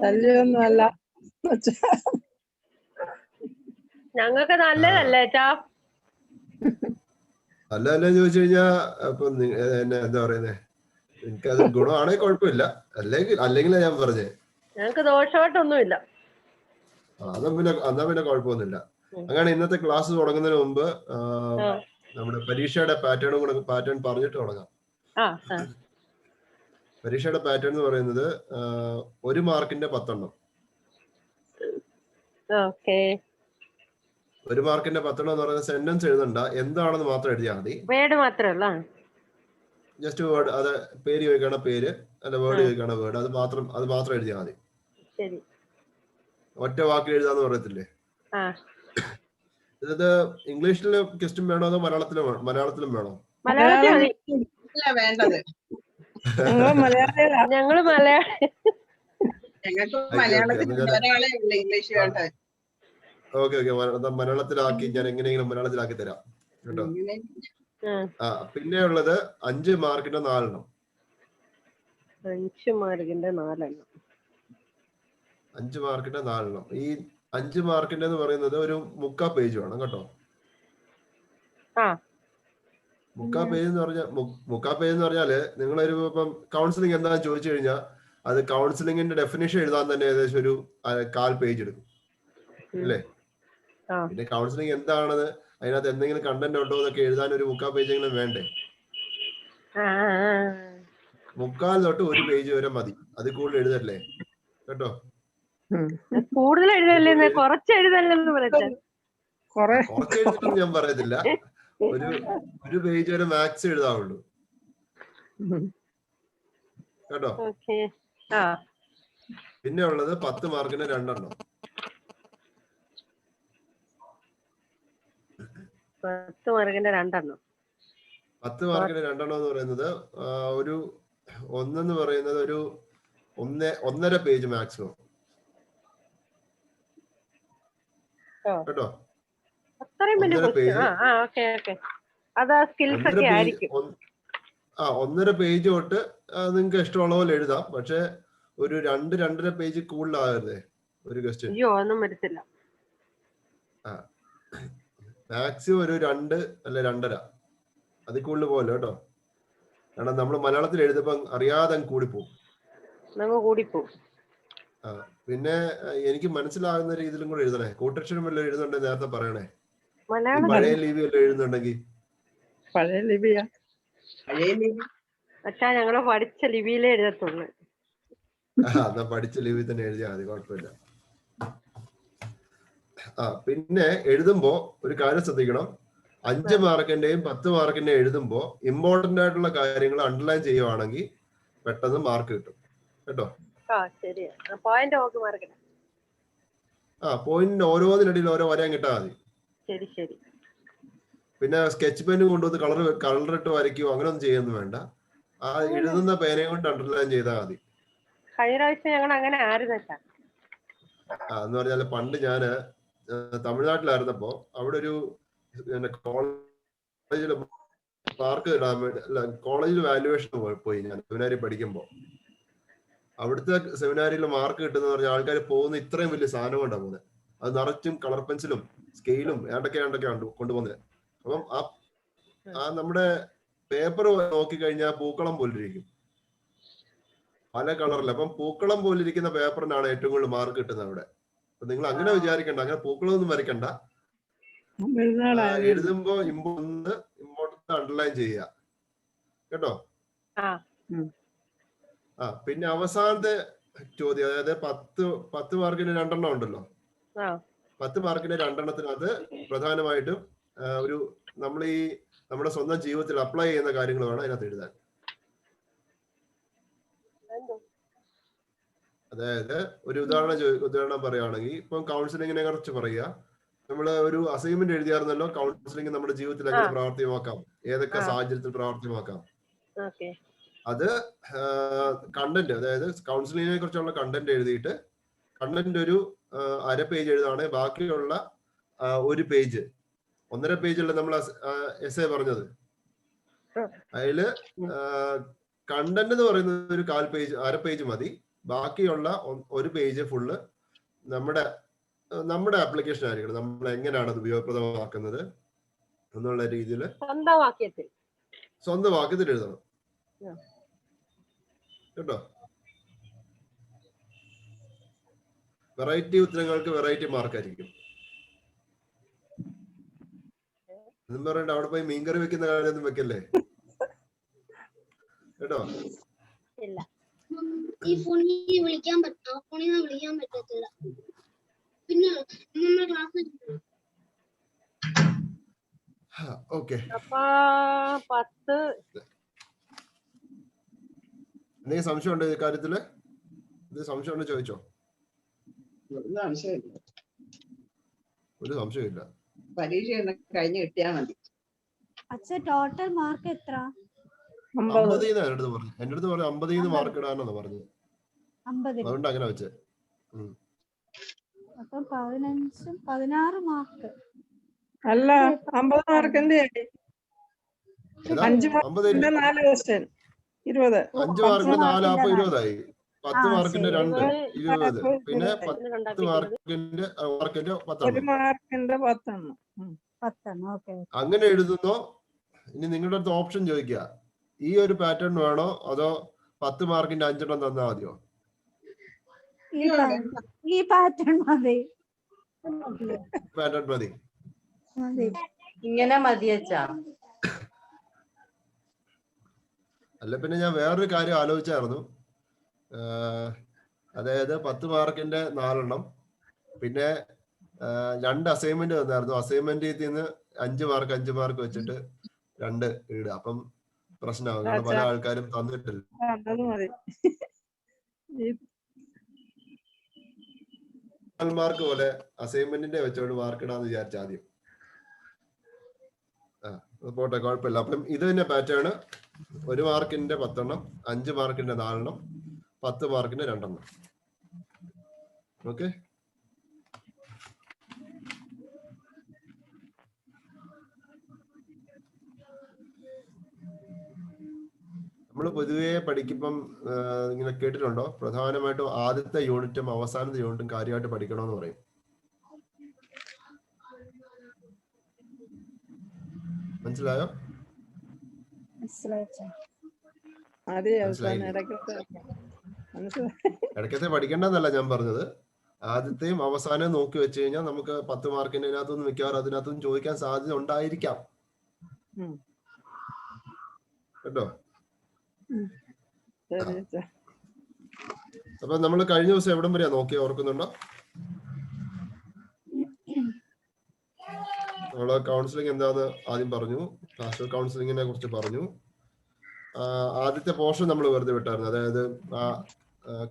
ശല്യമൊന്നുമല്ല. ഞങ്ങൾക്ക് നല്ലതല്ലേ അച്ഛാ? അല്ല ചോദിച്ചു കഴിഞ്ഞാ അപ്പൊ എന്താ പറയുന്നേ, എനിക്കത് ഗുണമാണെങ്കിൽ കുഴപ്പമില്ല, അല്ലെങ്കിൽ ഞാൻ പറഞ്ഞേ ഞങ്ങക്ക് ദോഷമായിട്ടൊന്നുമില്ല. എന്നാ പിന്നെ കുഴപ്പമൊന്നുമില്ല. അങ്ങനെ ഇന്നത്തെ ക്ലാസ് തുടങ്ങുന്നതിന് മുമ്പ് നമ്മുടെ പരീക്ഷയുടെ പാറ്റേൺ പറഞ്ഞിട്ട് തുടങ്ങാം. പരീക്ഷയുടെ പാറ്റേൺ എന്ന് പറയുന്നത് 1 മാർക്കിന്റെ 10 എണ്ണം. 1 മാർക്കിന്റെ 10 എണ്ണം എന്ന് പറയുന്നത് സെന്റൻസ് എഴുതണ്ട, എന്താണെന്ന് മാത്രം എഴുതിയാൽ മതി. വേർഡ് മാത്രമല്ല, ജസ്റ്റ് വേർഡ്, അത് പേര് ചോദിക്കണ പേര്, അല്ല വേർഡ് ചോദിക്കണ വേർഡ്, അത് മാത്രം എഴുതിയാൽ മതി. ഒറ്റ വാക്കിൽ എഴുതാന്ന് പറയത്തില്ലേ? ഇത് ഇംഗ്ലീഷില് ക്വസ്റ്റ്യൻ വേണോ അതോ മലയാളത്തിലും വേണോ? വേണ്ടത് ഞങ്ങള് ഓക്കെ മലയാളത്തിലാക്കി ഞാൻ എങ്ങനെയെങ്കിലും മലയാളത്തിലാക്കി തരാം കേട്ടോ. പിന്നെ ഉള്ളത് 5 മാർക്കിന്റെ 4 എണ്ണം. 5 മാർക്കിന്റെ 4 എണ്ണം. 5 മാർക്കിന്റെ 4 എണ്ണം. ഈ 5 മാർക്കിന്റെ എന്ന് പറയുന്നത് ഒരു 3/4 പേജ് വേണം കേട്ടോ. 3/4 പേജ് എന്ന് പറഞ്ഞാല് നിങ്ങളൊരു ഇപ്പം കൗൺസിലിംഗ് എന്താണെന്ന് ചോദിച്ചു കഴിഞ്ഞാൽ അത് കൗൺസിലിംഗിന്റെ ഡെഫിനേഷൻ എഴുതാൻ തന്നെ ഏകദേശം ഒരു 1/4 പേജ് എടുക്കും അല്ലേ? പിന്നെ കൗൺസിലിംഗ് എന്താണെന്ന്, അതിനകത്ത് എന്തെങ്കിലും കണ്ടന്റ് ഉണ്ടോ എന്നൊക്കെ എഴുതാൻ ഒരു 3/4 പേജെങ്കിലും വേണ്ടേ? 3/4 തൊട്ട് 1 പേജ് വരെ മതി, അത് കൂടുതൽ എഴുതല്ലേ കേട്ടോ. കൂടുതൽ എഴുതല്ലേ, കുറച്ച് എഴുതല്ലെന്ന് കുറച്ച് എഴുതിട്ടൊന്നും ഞാൻ പറയത്തില്ല, ഒരു പേജ് വരെ മാക്സ് എഴുതാവുള്ളൂ കേട്ടോ. പിന്നെ ഉള്ളത് 10 മാർക്കിന് 2 എണ്ണം. 10 മാർക്കിന്റെ 2 എണ്ണം. 10 മാർക്കിന് 2 എണ്ണം എന്ന് പറയുന്നത് ഒരു ഒന്നെന്ന് പറയുന്നത് ഒരു 1.5 പേജ് മാക്സിമം കേട്ടോ. 1.5 പേജ് 1.5 പേജ് തൊട്ട് നിങ്ങൾക്ക് ഇഷ്ടമുള്ള പോലെ എഴുതാം, പക്ഷെ ഒരു 2-2.5 പേജ് കൂടുതലാകരുതേ ഒരു ക്വസ്റ്റ്യൻ. മാക്സിമം ഒരു 2 അല്ല 2.5, അതിൽ കൂടുതൽ പോലെ കേട്ടോ. കാരണം നമ്മൾ മലയാളത്തിൽ എഴുതുമ്പോ അറിയാതെ കൂടിപ്പോവും. പിന്നെ എനിക്ക് മനസ്സിലാകുന്ന രീതിയിലും കൂടെ എഴുതണേ. കൂട്ടക്ഷരം വല്ലതും എഴുതുന്നുണ്ടെങ്കിൽ നേരത്തെ പറയണേ. പഴയ ലിപി വല്ലതും എഴുതുന്നുണ്ടെങ്കിൽ. പഴയ ലിപിയാ? ഞങ്ങള് പഠിച്ച ലിപിയിലേ എഴുതത്തുള്ളൂ. എന്നാ പഠിച്ച ലിപി തന്നെ എഴുതിയാൽ മതി, കുഴപ്പമില്ല. പിന്നെ എഴുതുമ്പോ ഒരു കാര്യം ശ്രദ്ധിക്കണം, 5 മാർക്കിന്റെയും 10 മാർക്കിന്റെയും എഴുതുമ്പോ ഇമ്പോർട്ടന്റ് ആയിട്ടുള്ള കാര്യങ്ങൾ അണ്ടർലൈൻ ചെയ്യുവാണെങ്കിൽ പെട്ടെന്ന് മാർക്ക് കിട്ടും കേട്ടോ. പോയിന്റ് ഓരോന്നിനിടയിൽ ഓരോ വരാൻ കിട്ടാൽ മതി. പിന്നെ സ്കെച്ച് പെൻ കൊണ്ടുവന്ന് കളറിട്ട് വരയ്ക്കുകയോ അങ്ങനെ ഒന്നും ചെയ്യുന്നു വേണ്ട, ആ എഴുതുന്ന പേനയും കൊണ്ട് അണ്ടർലൈൻ ചെയ്താൽ മതി. എന്ന് പറഞ്ഞാല് പണ്ട് ഞാന് തമിഴ്നാട്ടിലായിരുന്നപ്പോ അവിടെ ഒരു കോളേജിൽ മാർക്ക് ഇടാൻ വേണ്ടി, കോളേജിൽ വാല്യുവേഷൻ പോയി ഞാൻ സെമിനാരി പഠിക്കുമ്പോ. അവിടുത്തെ സെമിനാരിയിൽ മാർക്ക് കിട്ടുന്ന പറഞ്ഞാൽ ആൾക്കാർ പോകുന്ന ഇത്രയും വലിയ സാധനം കൊണ്ടാണ് പോകുന്നത്. അത് നിറച്ചും കളർ പെൻസിലും സ്കെയിലും ഏണ്ടൊക്കെയാണ് കൊണ്ടുപോകുന്നത്. അപ്പം ആ നമ്മുടെ പേപ്പർ നോക്കിക്കഴിഞ്ഞാൽ പൂക്കളം പോലിരിക്കും, പല കളറിൽ. അപ്പം പൂക്കളം പോലിരിക്കുന്ന പേപ്പറിനാണ് ഏറ്റവും കൂടുതൽ മാർക്ക് കിട്ടുന്നത് അവിടെ. അപ്പൊ നിങ്ങൾ അങ്ങനെ വിചാരിക്കണ്ട, അങ്ങനെ പൂക്കളൊന്നും വരയ്ക്കണ്ട. എഴുതുമ്പോ ഇമ്പോർട്ടന്റ് അണ്ടർലൈൻ ചെയ്യുക കേട്ടോ. പിന്നെ അവസാനത്തെ ചോദ്യം, അതായത് 10 മാർക്കിന് 2 എണ്ണം ഉണ്ടല്ലോ. 10 മാർക്കിന് 2 എണ്ണത്തിനകത്ത് പ്രധാനമായിട്ടും നമ്മുടെ സ്വന്തം ജീവിതത്തിൽ അപ്ലൈ ചെയ്യുന്ന കാര്യങ്ങൾ വേണം അതിനകത്ത് എഴുതാൻ. അതായത് ഒരു ഉദാഹരണം പറയുകയാണെങ്കിൽ, ഇപ്പം കൗൺസിലിങ്ങിനെ കുറിച്ച് പറയുക. നമ്മള് ഒരു അസൈൻമെന്റ് എഴുതിയായിരുന്നല്ലോ, കൗൺസിലിംഗ് നമ്മുടെ ജീവിതത്തിൽ എങ്ങനെ പ്രാവർത്തികമാക്കാം, ഏതൊക്കെ സാഹചര്യത്തിൽ പ്രാവർത്തികമാക്കാം. അത് കണ്ടന്റ്, അതായത് കൗൺസിലിങ്ങിനെ കുറിച്ചുള്ള കണ്ടന്റ് എഴുതിയിട്ട്, കണ്ടന്റ് ഒരു 1/2 പേജ് എഴുതുകയാണെങ്കിൽ ബാക്കിയുള്ള 1 പേജ്, 1.5 പേജുള്ള നമ്മൾ എസ്സേ പറഞ്ഞത്, അതില് കണ്ടന്റ് എന്ന് പറയുന്നത് ഒരു 1/4 പേജ് 1/2 പേജ് മതി. ബാക്കിയുള്ള ഒരു പേജ് ഫുള്ള് നമ്മുടെ നമ്മുടെ ആപ്ലിക്കേഷൻ ആയിരിക്കണം. നമ്മൾ എങ്ങനെയാണ് അത് ഉപയോഗപ്രദമാക്കുന്നത് എന്നുള്ള രീതിയിൽ സ്വന്തം വാക്യത്തിൽ എഴുതണം കേട്ടോ. വെറൈറ്റി ഉത്തരങ്ങൾക്ക് വെറൈറ്റി മാർക്കായിരിക്കും. എന്നും പറഞ്ഞിട്ട് അവിടെ പോയി മീൻകറി വെക്കുന്ന കാര്യമൊന്നും വെക്കല്ലേ കേട്ടോ. ഈ ഫോണിൽ വിളിക്കാൻ പറ്റത്തില്ല. പിന്നെ ഓക്കെ, എന്തെങ്കിലും സംശയം ഉണ്ടോ ഈ കാര്യത്തില്? എന്തെങ്കിലും സംശയം ഉണ്ടോ ചോദിച്ചോ. ഒരു സംശയമില്ല. പരീക്ഷ കഴിഞ്ഞ് കിട്ടിയാ മതി. ടോട്ടൽ മാർക്ക് എത്ര? 50 എന്റെ അടുത്ത് പറഞ്ഞു. 50 മാർക്ക് ഇടാനാണ് പറഞ്ഞത്. അതുകൊണ്ട് അങ്ങനെ വെച്ചേ. അപ്പൊ 16 മാർക്ക് അല്ല, 50 മാർക്കിന്റെ 5 മാർക്കിന്റെ 4 ക്വസ്റ്റ്യൻ 20. 5 മാർക്കിന്റെ 4 അപ്പൊ 20 ആയി. 10 മാർക്കിന്റെ 2 20. പിന്നെ 10 മാർക്കിന്റെ 10. 1 മാർക്കിന്റെ 10. അങ്ങനെ എഴുതുന്നോ? ഇനി നിങ്ങളുടെ അടുത്ത് ഓപ്ഷൻ ചോദിക്കുക, ഈ ഒരു പാറ്റേൺ വേണോ അതോ 10 മാർക്കിന്റെ 5 തന്നാ മതിയോ? ഈ പാറ്റേൺ മതി. പാറ്റേൺ മതി. ഇങ്ങനെ മതിയച്ചാ. അല്ല, പിന്നെ ഞാൻ വേറൊരു കാര്യം ആലോചിച്ചായിരുന്നു. അതായത് 10 മാർക്കിന്റെ 4 പിന്നെ 2 അസൈൻമെന്റ് തന്നായിരുന്നു. അസൈൻമെന്റിൽ നിന്ന് 5 മാർക്ക് വെച്ചിട്ട് 2 ഇടുക. അപ്പം പ്രശ്നമാകും. പല ആൾക്കാരും തന്നിട്ടില്ല. മാർക്ക് പോലെ അസൈൻമെന്റിന്റെ വെച്ചോണ്ട് മാർക്ക് ഇടാന്ന് വിചാരിച്ച ആദ്യം. പോട്ടെ, കുഴപ്പമില്ല. അപ്പം ഇത് തന്നെ പാറ്റേൺ. 1 മാർക്കിന്റെ 10, 5 മാർക്കിന്റെ 4, 10 മാർക്കിന്റെ 2. ഓക്കെ, നമ്മൾ പൊതുവെ പഠിക്കുമ്പം ഇങ്ങനെ കേട്ടിട്ടുണ്ടോ? പ്രധാനമായിട്ടും ആദ്യത്തെ യൂണിറ്റും അവസാനത്തെ യൂണിറ്റും കാര്യമായിട്ട് പഠിക്കണമെന്ന് പറയും. മനസ്സിലായോ? ഇടയ്ക്കത്തെ പഠിക്കേണ്ടെന്നല്ല ഞാൻ പറഞ്ഞത്. ആദ്യത്തെയും അവസാനവും നോക്കി വെച്ച് കഴിഞ്ഞാൽ നമുക്ക് 10 മാർക്കിന്റെ അതിനകത്തൊന്നും മിക്കവാറും അതിനകത്തൊന്നും ചോദിക്കാൻ സാധ്യത ഉണ്ടായിരിക്കാം കേട്ടോ. അപ്പൊ നമ്മൾ കഴിഞ്ഞ ദിവസം എവിടം വരെയാ നോക്കിയ ഓർക്കുന്നുണ്ടോ? നമ്മള് കൗൺസിലിംഗ് എന്താന്ന് ആദ്യം പറഞ്ഞു. ക്ലാസ് കൗൺസിലിംഗിനെ കുറിച്ച് പറഞ്ഞു. ആദ്യത്തെ പോർഷൻ നമ്മൾ വെറുതെ വിട്ടായിരുന്നു. അതായത്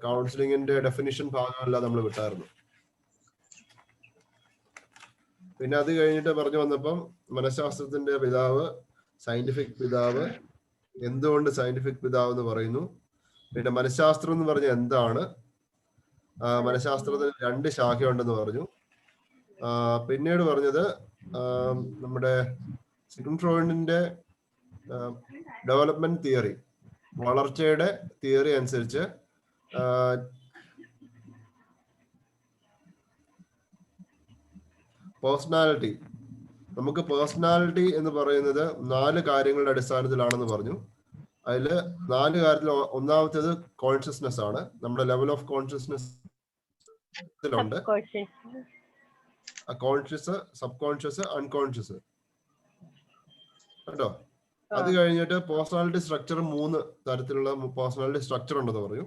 കൗൺസിലിംഗിന്റെ ഡെഫിനിഷൻ ഭാഗമെല്ലാം നമ്മൾ വിട്ടായിരുന്നു. പിന്നെ അത് കഴിഞ്ഞിട്ട് പറഞ്ഞു വന്നപ്പം മനഃശാസ്ത്രത്തിന്റെ പിതാവ്, സയന്റിഫിക് പിതാവ്, എന്തുകൊണ്ട് സയന്റിഫിക് പിതാവ് എന്ന് പറയുന്നു, പിന്നെ മനഃശാസ്ത്രം എന്ന് പറഞ്ഞാൽ എന്താണ്, മനഃശാസ്ത്രത്തിന് 2 ശാഖയുണ്ടെന്ന് പറഞ്ഞു. പിന്നീട് പറഞ്ഞത് നമ്മുടെ സിഗ്മണ്ട് ഫ്രോയിഡിന്റെ ഡെവലപ്മെന്റ് തിയറി, വളർച്ചയുടെ തിയറി അനുസരിച്ച് പേഴ്സണാലിറ്റി, നമുക്ക് പേഴ്സണാലിറ്റി എന്ന് പറയുന്നത് 4 കാര്യങ്ങളുടെ അടിസ്ഥാനത്തിലാണെന്ന് പറഞ്ഞു. അതില് 4 കാര്യത്തിൽ ഒന്നാമത്തേത് കോൺഷ്യസ്നെസ് ആണ്. നമ്മുടെ ലെവൽ ഓഫ് കോൺഷ്യസ്നെസ് ഉണ്ട്. കോൺഷ്യസ്, സബ് കോൺഷ്യസ്, അൺകോൺഷ്യസ് കേട്ടോ. അത് കഴിഞ്ഞിട്ട് പേഴ്സണാലിറ്റി സ്ട്രക്ചർ 3 തരത്തിലുള്ള പേഴ്സണാലിറ്റി സ്ട്രക്ചർ ഉണ്ടെന്ന് പറഞ്ഞു.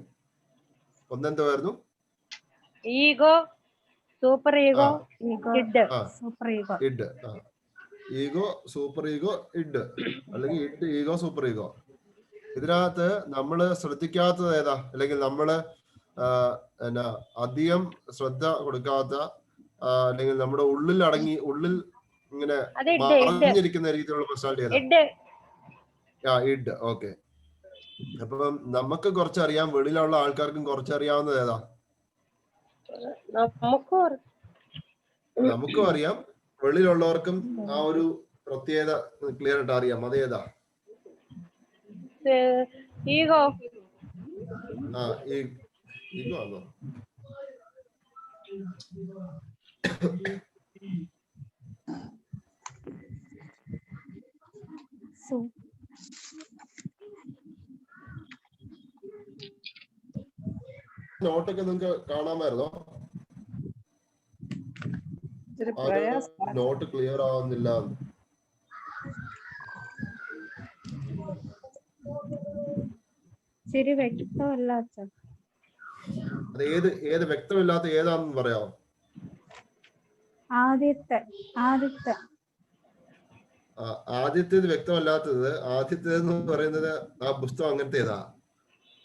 ഒന്നെന്തായിരുന്നു? Ego, super ego, id. Ego, super ego, id, അല്ലെങ്കിൽ ഇഡ്, ഈഗോ, സൂപ്പർ ഈഗോ. ഇതിനകത്ത് നമ്മള് ശ്രദ്ധിക്കാത്തത് ഏതാ, അല്ലെങ്കിൽ നമ്മള് അധികം ശ്രദ്ധ കൊടുക്കാത്ത, അല്ലെങ്കിൽ നമ്മുടെ ഉള്ളിൽ ഇങ്ങനെ മറിഞ്ഞിരിക്കുന്ന രീതിയിലുള്ള പേഴ്സണാലിറ്റി ഏതാ? ഇഡ്. ഓക്കെ. അപ്പം നമുക്ക് കുറച്ചറിയാം, വെളിയിലുള്ള ആൾക്കാർക്കും കുറച്ചറിയാവുന്നത് ഏതാ? നമുക്കും അറിയാം, വെളിയിലുള്ളവർക്കും ആ ഒരു പ്രത്യേകത ക്ലിയർ ആയിട്ട് അറിയാം. അതേതാ? ഈഗോ ആണോ? നോട്ടൊക്കെ നിങ്ങൾക്ക് കാണാമായിരുന്നോ? ഇച്ചിരി പ്രയാസം. നോട്ട് ക്ലിയർ ആവുന്നില്ല. ശരി, വ്യക്തമല്ല അച്ഛൻ. അത് ഏത് വ്യക്തമില്ലാത്ത ഏതാണെന്ന് പറയാമോ? ആദ്യത്തേത് വ്യക്തമല്ലാത്തത്, ആദ്യത്തേതെന്ന് പറയുന്നത് ആ പുസ്തകം അങ്ങനത്തേതാ.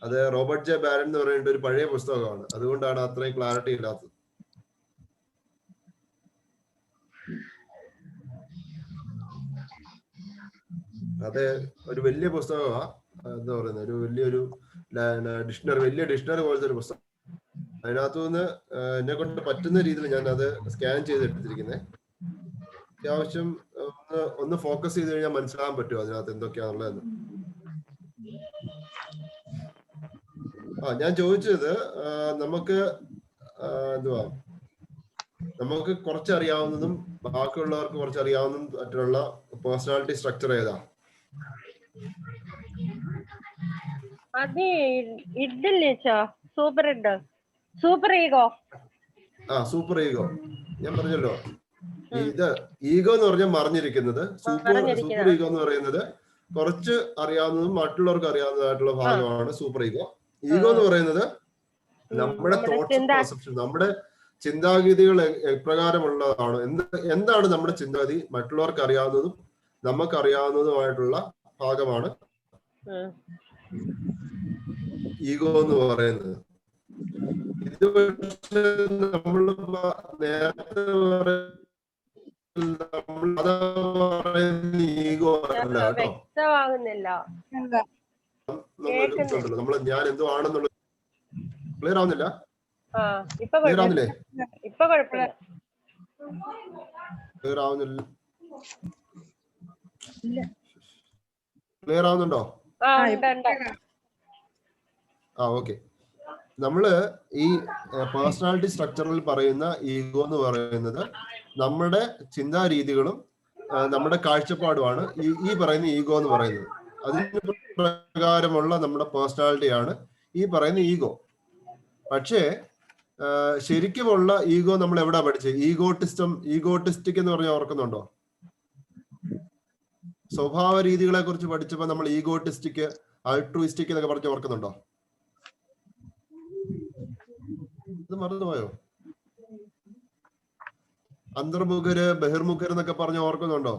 അത് റോബർട്ട് ജെ ബാരൻ എന്ന് പറയുന്ന ഒരു പഴയ പുസ്തകമാണ്. അതുകൊണ്ടാണ് അത്രയും ക്ലാരിറ്റി ഇല്ലാത്തത്. അത് ഒരു വലിയ പുസ്തകമാ. എന്താ പറയുന്നത്, ഒരു വലിയൊരു ഡിക്ഷണറി, വലിയ ഡിക്ഷണറി പോലത്തെ ഒരു പുസ്തകം. അതിനകത്തു നിന്ന് എന്നെ കൊണ്ട് പറ്റുന്ന രീതിയിൽ ഞാൻ അത് സ്കാൻ ചെയ്ത് എടുത്തിരിക്കുന്നത്. അത്യാവശ്യം ഒന്ന് ഫോക്കസ് ചെയ്ത് കഴിഞ്ഞാൽ മനസ്സിലാകാൻ പറ്റും അതിനകത്ത് എന്തൊക്കെയാണുള്ളതെന്ന്. ഞാൻ ചോദിച്ചത് നമുക്ക് എന്തുവാ, നമുക്ക് കുറച്ചറിയാവുന്നതും ബാക്കിയുള്ളവർക്ക് കുറച്ചറിയാവുന്നതും മറ്റുള്ള പേഴ്സണാലിറ്റി സ്ട്രക്ചർ ഏതാ? അത് ഇഡില്ലേ super id, super ego. Super ego. ഞാൻ പറഞ്ഞല്ലോ, ഇത് ഈഗോ എന്ന് പറഞ്ഞാൽ മറിഞ്ഞിരിക്കുന്നത്. സൂപ്പർ ഈഗോ എന്ന് പറയുന്നത് കുറച്ച് അറിയാവുന്നതും മറ്റുള്ളവർക്ക് അറിയാവുന്നതായിട്ടുള്ള ഭാഗമാണ് സൂപ്പർ ഈഗോ. ഈഗോ എന്ന് പറയുന്നത് നമ്മുടെ തോട്ട്സ്, പെർസെപ്ഷൻ, നമ്മുടെ ചിന്താഗതികൾ എപ്രകാരമുള്ളതാണ്, എന്താണ് നമ്മുടെ ചിന്താഗതി, മറ്റുള്ളവർക്ക് അറിയാവുന്നതും നമുക്ക് അറിയാവുന്നതുമായിട്ടുള്ള ഭാഗമാണ് ഈഗോ എന്ന് പറയുന്നത്. ഇത് നമ്മൾ നേരത്തെ ഈഗോ അല്ല കേട്ടോ. നമ്മൾ ഞാൻ എന്തോ ആണെന്നുള്ളത് ക്ലിയർ ആവുന്നില്ല. ക്ലിയർ ആവുന്നില്ലേ? ക്ലിയർ ആവുന്നില്ല. ക്ലിയർ ആവുന്നുണ്ടോ? ഓക്കെ. നമ്മള് ഈ പേഴ്സണാലിറ്റി സ്ട്രക്ചറിൽ പറയുന്ന ഈഗോ എന്ന് പറയുന്നത് നമ്മുടെ ചിന്താരീതികളും നമ്മുടെ കാഴ്ചപ്പാടുമാണ് ഈ പറയുന്ന ഈഗോ എന്ന് പറയുന്നത്. അതിന് പ്രകാരമുള്ള നമ്മുടെ പേഴ്സണാലിറ്റിയാണ് ഈ പറയുന്ന ഈഗോ. പക്ഷേ ശരിക്കുമുള്ള ഈഗോ നമ്മൾ എവിടെ പഠിച്ചത്? ഈഗോട്ടിസ്റ്റിക് എന്ന് പറഞ്ഞാൽ ഓർക്കുന്നുണ്ടോ? സ്വഭാവ രീതികളെ കുറിച്ച് പഠിച്ചപ്പോ നമ്മൾ ഈഗോട്ടിസ്റ്റിക്, ആൾട്രൂയിസ്റ്റിക് എന്നൊക്കെ പറഞ്ഞ് ഓർക്കുന്നുണ്ടോ? ഇത് മറന്നുപോയോ? അന്തർമുഖര്, ബഹിർമുഖര് എന്നൊക്കെ പറഞ്ഞ് ഓർക്കുന്നുണ്ടോ?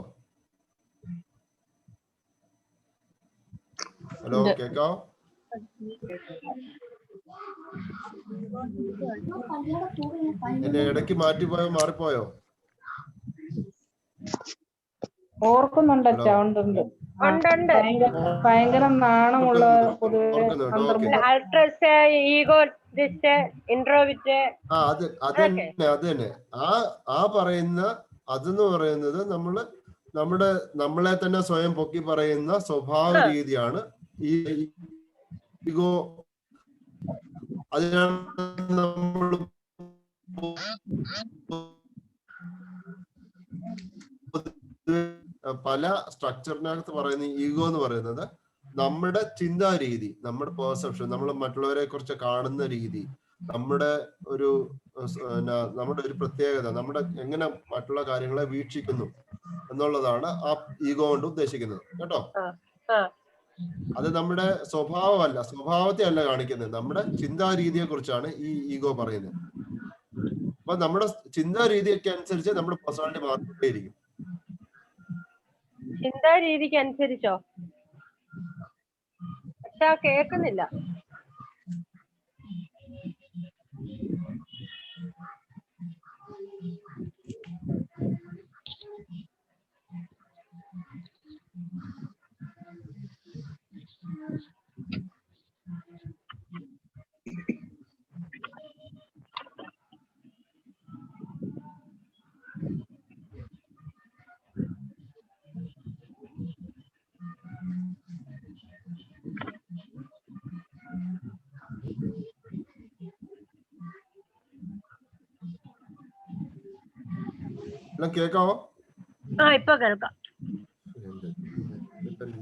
ഹലോ, കേക്കാവോ? എന്റെ ഇടയ്ക്ക് മാറിപ്പോയോ? ഓർക്കുന്നുണ്ട് അച്ഛാ, ഉണ്ട്. ഭയങ്കര നാണമുള്ള പൊതുവെ അത് തന്നെ ആ പറയുന്ന അതെന്ന് പറയുന്നത് നമ്മളെ തന്നെ സ്വയം പൊക്കി പറയുന്ന സ്വഭാവ രീതിയാണ് ഈ ഈഗോ. അതിനാണ് നമ്മൾ പല സ്ട്രക്ചറിനകത്ത് പറയുന്ന ഈഗോ എന്ന് പറയുന്നത് നമ്മുടെ ചിന്താരീതി, നമ്മുടെ പെർസെപ്ഷൻ, നമ്മൾ മറ്റുള്ളവരെ കുറിച്ച് കാണുന്ന രീതി, നമ്മുടെ ഒരു പ്രത്യേകത, നമ്മുടെ എങ്ങനെ മറ്റുള്ള കാര്യങ്ങളെ വീക്ഷിക്കുന്നു എന്നുള്ളതാണ് ആ ഈഗോ കൊണ്ട് ഉദ്ദേശിക്കുന്നത് കേട്ടോ. അത് നമ്മുടെ സ്വഭാവത്തെ അല്ല കാണിക്കുന്നത്, നമ്മുടെ ചിന്താരീതിയെ കുറിച്ചാണ് ഈ ഈഗോ പറയുന്നത്. അപ്പൊ നമ്മുടെ ചിന്താരീതിയൊക്കെ അനുസരിച്ച് നമ്മുടെ പേഴ്സണാലിറ്റി മാറിക്കൊണ്ടേയിരിക്കും. ചിന്താരീതിക്ക് അനുസരിച്ചോ? പക്ഷെ കേൾക്കുന്നില്ല. എല്ലാം കേൾക്കാവോ? ഇപ്പൊ കേൾക്കാം.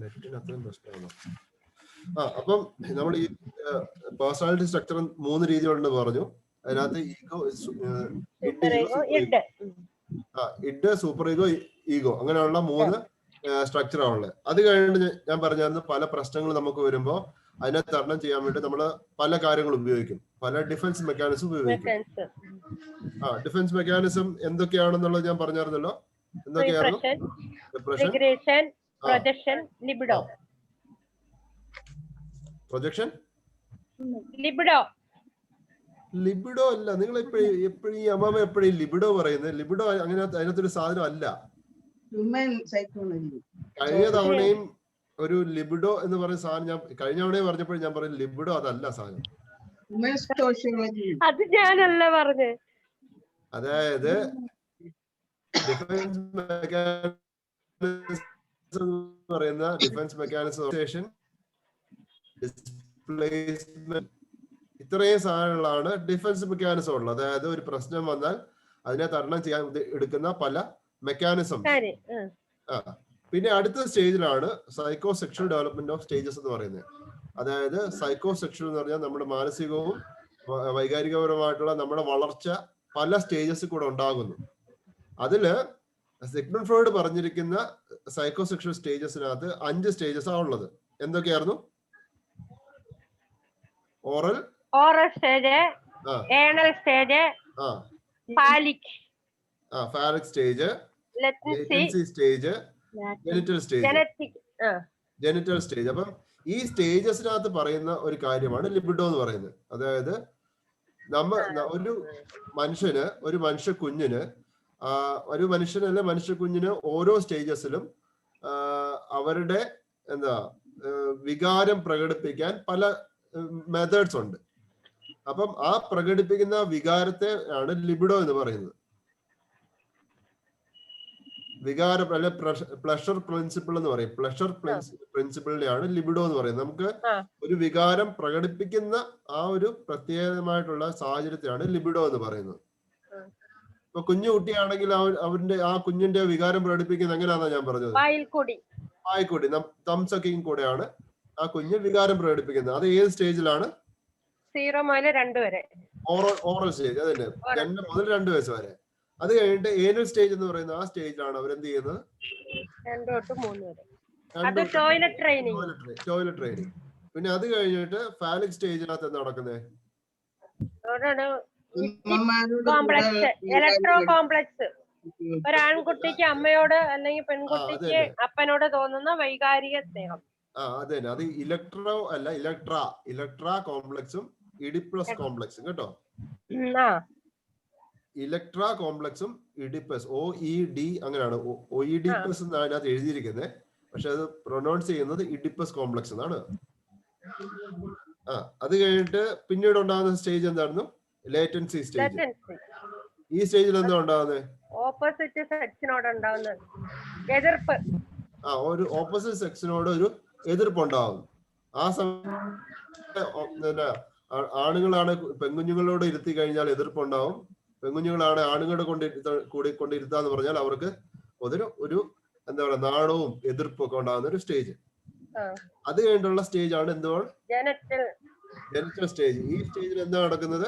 നെറ്റിന് പ്രശ്നമാണോ? അപ്പം നമ്മൾ ഈ പേഴ്സണാലിറ്റി സ്ട്രക്ചർ 3 രീതികളുണ്ടെന്ന് പറഞ്ഞു. അതിനകത്ത് ego, id, super ego, ego അങ്ങനെയുള്ള 3 സ്ട്രക്ചറാണ് ഉള്ളത്. അത് കഴിഞ്ഞിട്ട് ഞാൻ പറഞ്ഞായിരുന്നു പല പ്രശ്നങ്ങൾ നമുക്ക് വരുമ്പോ അതിനെ തരണം ചെയ്യാൻ വേണ്ടി നമ്മൾ പല കാര്യങ്ങൾ ഉപയോഗിക്കും, പല ഡിഫൻസ് മെക്കാനിസം ഉപയോഗിക്കും. ഡിഫൻസ് മെക്കാനിസം എന്തൊക്കെയാണെന്നുള്ളത് ഞാൻ പറഞ്ഞായിരുന്നല്ലോ. എന്തൊക്കെയായിരുന്നു? Regression, projection, libido. Projection, libido. Libido അല്ല. നിങ്ങൾ എപ്പോഴും ഈ അമ്മാമ എപ്പോഴും ലിബിഡോ പറയുന്നത്? ലിബിഡോ അങ്ങനെ അതിനകത്തൊരു സാധനം അല്ല. കഴിഞ്ഞ തവണയും ഒരു ലിബിഡോ എന്ന് പറയുന്ന സാധനം ഞാൻ കഴിഞ്ഞ തവണയും പറഞ്ഞപ്പോൾ ഞാൻ പറയും ലിബിഡോ അതല്ല സാധനം. അത് ഞാനല്ല പറഞ്ഞത്. അതായത് ഡിഫൻസ് പറയുന്ന ഡിഫൻസ് മെക്കാനിസം, ഡിസ്പ്ലേസ്മെന്റ്, ഇത്രയും സാധനങ്ങളാണ് ഡിഫൻസ് മെക്കാനിസം ഉള്ളത്. അതായത് ഒരു പ്രശ്നം വന്നാൽ അതിനെ തരണം ചെയ്യാൻ എടുക്കുന്ന പല മെക്കാനിസം. പിന്നെ അടുത്ത സ്റ്റേജിലാണ് psychosexual development of stages എന്ന് പറയുന്നത്. അതായത് സൈക്കോ സെക്ഷൽ എന്ന് പറഞ്ഞാൽ നമ്മുടെ മാനസികവും വൈകാരികപരമായിട്ടുള്ള നമ്മുടെ വളർച്ച പല സ്റ്റേജസ് കൂടെ ഉണ്ടാകുന്നു. അതില് സിഗ്മണ്ട് ഫ്രോയിഡ് പറഞ്ഞിരിക്കുന്ന സൈക്കോ സെക്ഷൽ സ്റ്റേജസിനകത്ത് 5 സ്റ്റേജസ് ആണ് ഉള്ളത്. എന്തൊക്കെയായിരുന്നു? Oral stage, anal stage, phallic stage, latency stage, genital stage. അപ്പം ഈ സ്റ്റേജസിനകത്ത് പറയുന്ന ഒരു കാര്യമാണ് ലിബിഡോ എന്ന് പറയുന്നത്. അതായത് ഒരു മനുഷ്യന്, ഒരു മനുഷ്യ കുഞ്ഞിന് ഓരോ സ്റ്റേജസിലും അവരുടെ വികാരം പ്രകടിപ്പിക്കാൻ പല മെത്തേഡ്സ് ഉണ്ട്. അപ്പം ആ പ്രകടിപ്പിക്കുന്ന വികാരത്തെ ആണ് ലിബിഡോ എന്ന് പറയുന്നത്. വികാരം അല്ലെ പ്ലഷർ പ്രിൻസിപ്പിൾ എന്ന് പറയും. പ്ലഷർ പ്രിൻസിപ്പിളിനെയാണ് ലിബിഡോ എന്ന് പറയുന്നത്. നമുക്ക് ഒരു വികാരം പ്രകടിപ്പിക്കുന്ന ആ ഒരു പ്രത്യേകമായിട്ടുള്ള സാഹചര്യത്തെയാണ് ലിബിഡോ എന്ന് പറയുന്നത്. ഇപ്പൊ കുഞ്ഞു കുട്ടിയാണെങ്കിൽ അവന്റെ ആ കുഞ്ഞിന്റെ വികാരം പ്രകടിപ്പിക്കുന്നത് എങ്ങനെയാണെന്നാ ഞാൻ പറഞ്ഞത്? വായിക്കൂടി, തംസക്കിങ് കൂടെയാണ് ആ കുഞ്ഞ് വികാരം പ്രകടിപ്പിക്കുന്നത്. അത് ഏത് സ്റ്റേജിലാണ്? 0 മുതൽ 2 വരെ. Oral stage. അതല്ലേ, ജനനം മുതൽ 2 വയസ്സ് വരെ. അത് കഴിഞ്ഞിട്ട് ഏനൽ സ്റ്റേജ് എന്ന് പറയുന്ന ആ സ്റ്റേജിലാണ് അവരെന്ത് ചെയ്യുന്നത്? 2 തൊട്ട് 3 വരെ. Toilet training. പിന്നെ അത് കഴിഞ്ഞിട്ട് ഫാലിക് സ്റ്റേജിനകത്ത് എന്താ നടക്കുന്നത്? Electro complex. ഒരു ആൺകുട്ടിക്ക് അമ്മയോട് അല്ലെങ്കിൽ പെൺകുട്ടിക്ക് അപ്പനോട് തോന്നുന്ന വൈകാരിക സ്നേഹം. അതന്നെ. അത് ഇലക്ട്രാ കോംപ്ലക്സും ഇഡിപ്പസ് കോംപ്ലക്സും കേട്ടോ. ഇലക്ട്രാ കോംപ്ലക്സും ഇഡിപ്പസ്, OED അങ്ങനെയാണ്. OEDPS എന്നാണ് അതിനകത്ത് എഴുതിയിരിക്കുന്നത്. പക്ഷെ അത് പ്രൊനൗൺസ് ചെയ്യുന്നത് ഇഡിപ്പസ് കോംപ്ലക്സ് എന്നാണ്. അത് കഴിഞ്ഞിട്ട് പിന്നീട് ഉണ്ടാകുന്ന സ്റ്റേജ് എന്തായിരുന്നു? Latency stage. ഈ സ്റ്റേജിൽ എന്താ ഉണ്ടാകുന്നത്? ഓപ്പോസിറ്റ് സെക്സിനോട് ഉണ്ടാകുന്ന എതിർപ്പ്. ഒരു ഓപ്പോസിറ്റ് സെക്സിനോട് ഒരു എതിർപ്പുണ്ടാകും. ആ സമയത്ത് ആണുങ്ങളാണ് പെൺകുഞ്ഞുങ്ങളോട് ഇരുത്തി കഴിഞ്ഞാൽ എതിർപ്പുണ്ടാവും. പെൺകുഞ്ഞുങ്ങളാണ് ആണുങ്ങളുടെ കൊണ്ടിരുത്താന്ന് പറഞ്ഞാൽ അവർക്ക് ഒരു എന്താ പറയുക, നാണവും എതിർപ്പും ഒക്കെ ഉണ്ടാകുന്ന ഒരു സ്റ്റേജ്. അത് കഴിഞ്ഞിട്ടുള്ള സ്റ്റേജ് ആണ് എന്തുവാണ്? Genital stage. ഈ സ്റ്റേജിൽ എന്താ നടക്കുന്നത്?